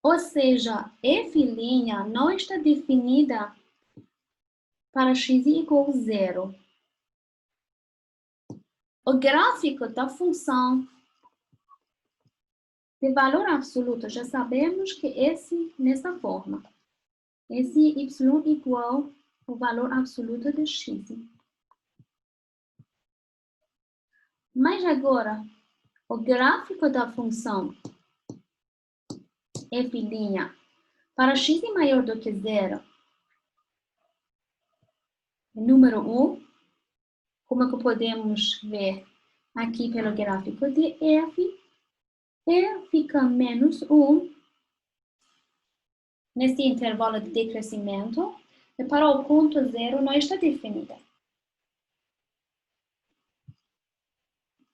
Ou seja, f' não está definida para x igual a 0. O gráfico da função de valor absoluto, já sabemos que esse nessa forma. esse y igual ao valor absoluto de x. Mas agora, o gráfico da função f' para x maior do que 0, número 1, como que podemos ver aqui pelo gráfico de f, fica menos 1 nesse intervalo de decrescimento, e para o ponto 0 não está definida.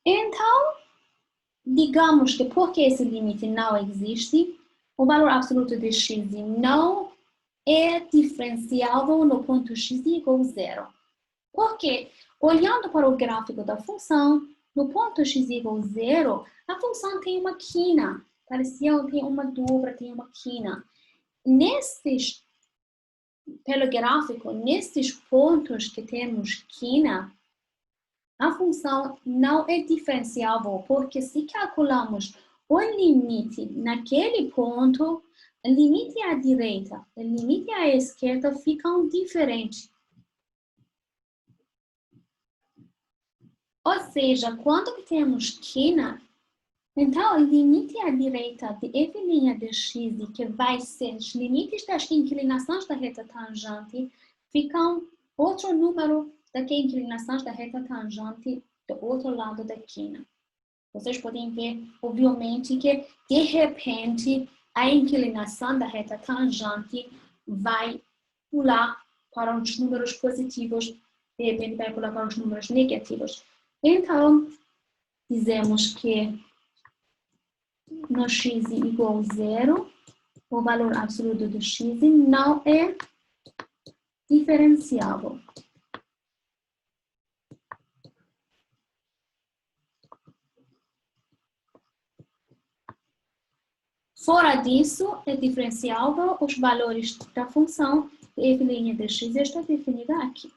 Então, digamos que porque esse limite não existe, o valor absoluto de x não é diferenciável no ponto x igual a 0. Porque, olhando para o gráfico da função, no ponto x igual a 0, a função tem uma quina. Parecia tem uma dobra, tem uma quina. Pelo gráfico, nesses pontos que temos quina, a função não é diferenciável, porque se calculamos o limite naquele ponto, o limite à direita e o limite à esquerda ficam diferentes. Ou seja, quando temos quina, então o limite à direita de f' de x, que vai ser os limites das inclinações da reta tangente, ficam outro número das inclinações da reta tangente do outro lado da quina. Vocês podem ver, obviamente, que de repente a inclinação da reta tangente vai pular para os números positivos, de repente vai pular para os números negativos. Então, dizemos que no x igual a 0, o valor absoluto do x não é diferenciável. Fora disso, é diferenciável os valores da função de f' de x está definida aqui.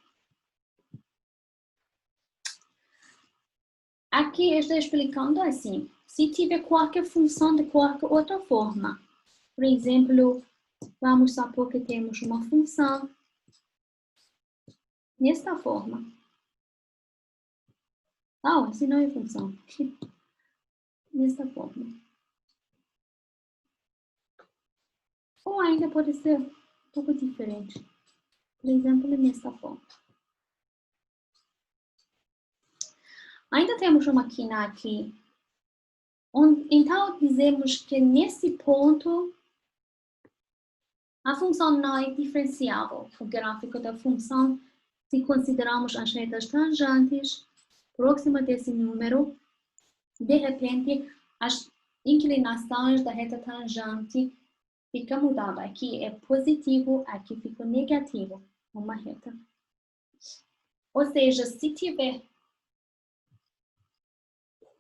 Aqui estou explicando assim. Se tiver qualquer função de qualquer outra forma, por exemplo, vamos supor que temos uma função nesta forma. Esse não é função. Nesta forma. Ou ainda pode ser um pouco diferente. Por exemplo, nesta forma. Ainda temos uma quina aqui. Então, dizemos que nesse ponto, a função não é diferenciável. O gráfico da função, se considerarmos as retas tangentes próximas desse número, de repente, as inclinações da reta tangente ficam mudadas. Aqui é positivo, aqui fica negativo, uma reta. Ou seja, se tiver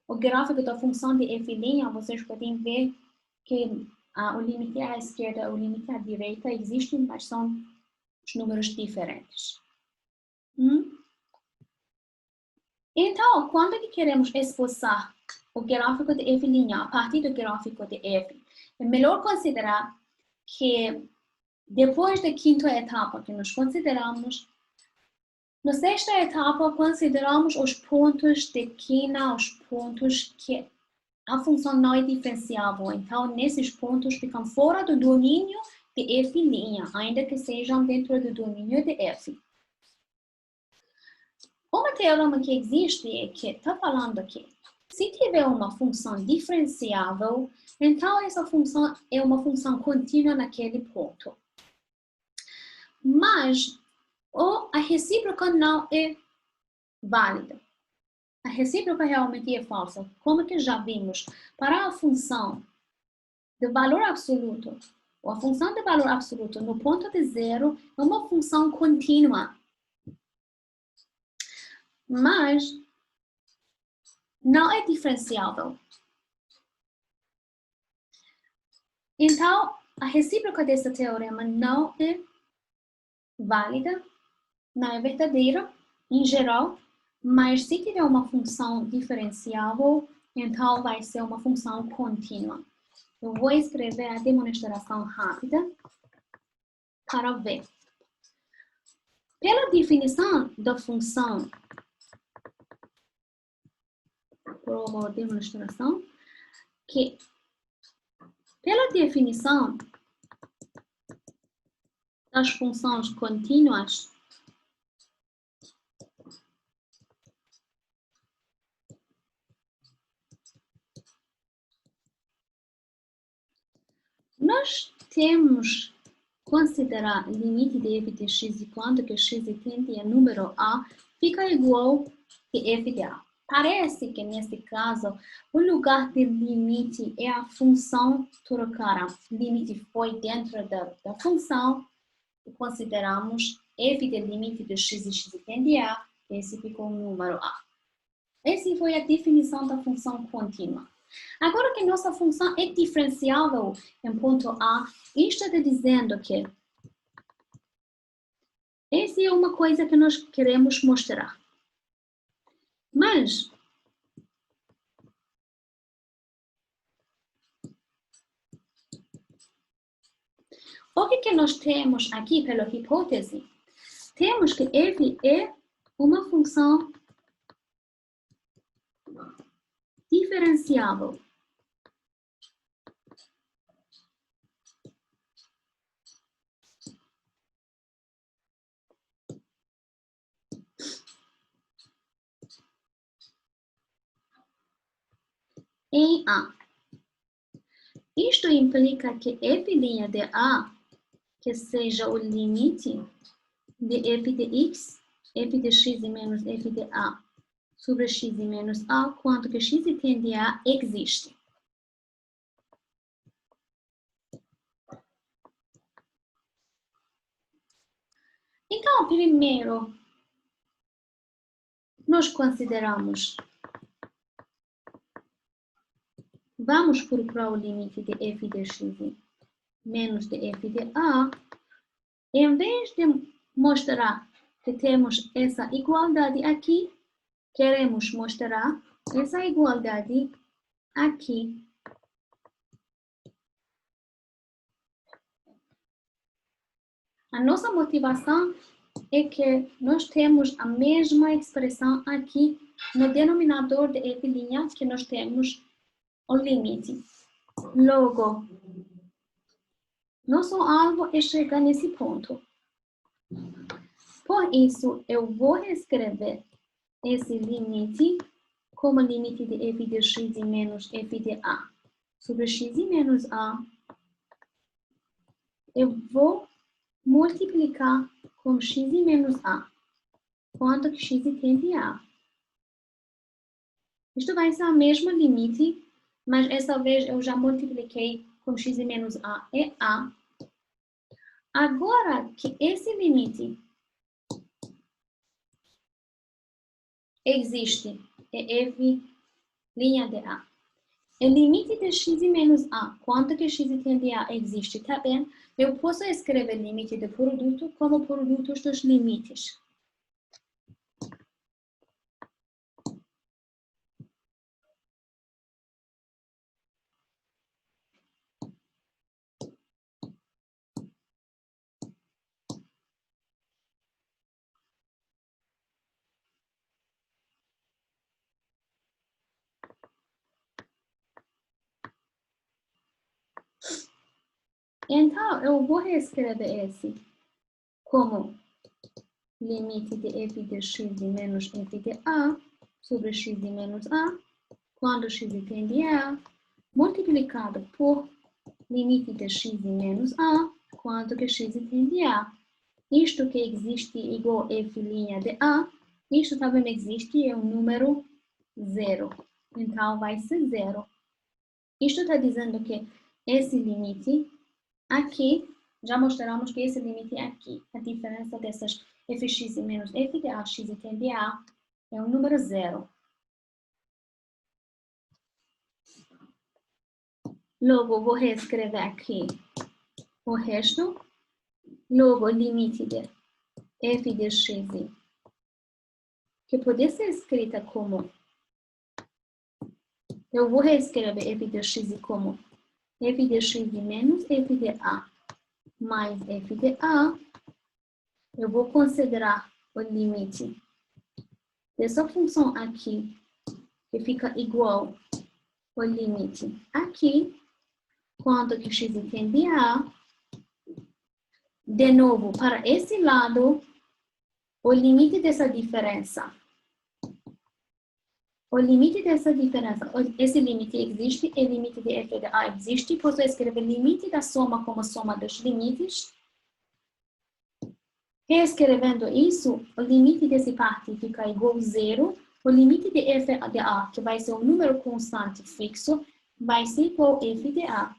o gráfico da função de f', vocês podem ver que o limite à esquerda e o limite à direita existem, mas são os números diferentes. Então, quando queremos esboçar o gráfico de f' a partir do gráfico de f, é melhor considerar que depois da quinta etapa que nós consideramos, na sexta etapa, consideramos os pontos de quina, os pontos que a função não é diferenciável. Então, nesses pontos ficam fora do domínio de f', ainda que sejam dentro do domínio de f. Uma teorema que existe é que está falando aqui, se tiver uma função diferenciável, então essa função é uma função contínua naquele ponto. Mas a recíproca não é válida. A recíproca realmente é falsa. Como que já vimos, para a função de valor absoluto, ou a função de valor absoluto no ponto de 0 é uma função contínua. Mas não é diferenciável. Então, a recíproca desse teorema não é válida, não é verdadeira, em geral, mas se tiver uma função diferenciável, então vai ser uma função contínua. Eu vou escrever a demonstração rápida. para V. Pela definição da função, por demonstração, que pela definição das funções contínuas, nós temos que considerar o limite de f de x e quando que x tende a número a fica igual a f de a. Parece que, nesse caso, o lugar de limite é a função trocada. O limite foi dentro da função e consideramos f de limite de x e x tende a, esse ficou o número a. Essa foi a definição da função contínua. Agora que nossa função é diferenciável em ponto A, isto está dizendo que essa é uma coisa que nós queremos mostrar. Mas o que nós temos aqui pela hipótese? Temos que f é uma função diferenciável. Em A. Isto implica que f' de A, que seja o limite de f de x, f de x menos f de A, sobre x menos A, quanto que x tende a existe. Então, primeiro, nós consideramos, vamos procurar o limite de f de x menos de f de A. Em vez de mostrar que temos essa igualdade aqui, queremos mostrar essa igualdade aqui. A nossa motivação é que nós temos a mesma expressão aqui no denominador de f' que nós temos o limite. Logo, nosso alvo é chegar nesse ponto. Por isso, eu vou escrever esse limite como limite de f de x menos f de A. Sobre x menos A, eu vou multiplicar com x menos A, quanto que x tende a. Isto vai ser o mesmo limite, mas essa vez eu já multipliquei com x menos A é A. Agora que esse limite existe, é f' de A. O limite de x menos A, quanto que x tende a existe também, eu posso escrever limite de produto como produtos dos limites. Então, eu vou reescrever esse como limite de f de x menos f de A sobre x menos A, quando x tende a, multiplicado por limite de x menos A, quanto que x tende a. Isto que existe igual a f' de A, isto também existe, é um número 0. Então, vai ser 0. Isto está dizendo que esse limite aqui, já mostramos que esse limite é aqui. A diferença dessas fx menos f de A, x tende a, é um número 0. Logo, vou reescrever aqui o resto. Logo, o limite de f de x, que pode ser escrita como, eu vou reescrever f de x como f de x menos f de A mais f de A, eu vou considerar o limite dessa função aqui, que fica igual ao limite aqui, quanto que x tende a. De novo, para esse lado, o limite dessa diferença. O limite dessa diferença, esse limite existe, o limite de f de A existe, posso escrever limite da soma como soma dos limites. Reescrevendo isso, o limite dessa parte fica igual a zero, o limite de f de A, que vai ser um número constante fixo, vai ser igual a f de A.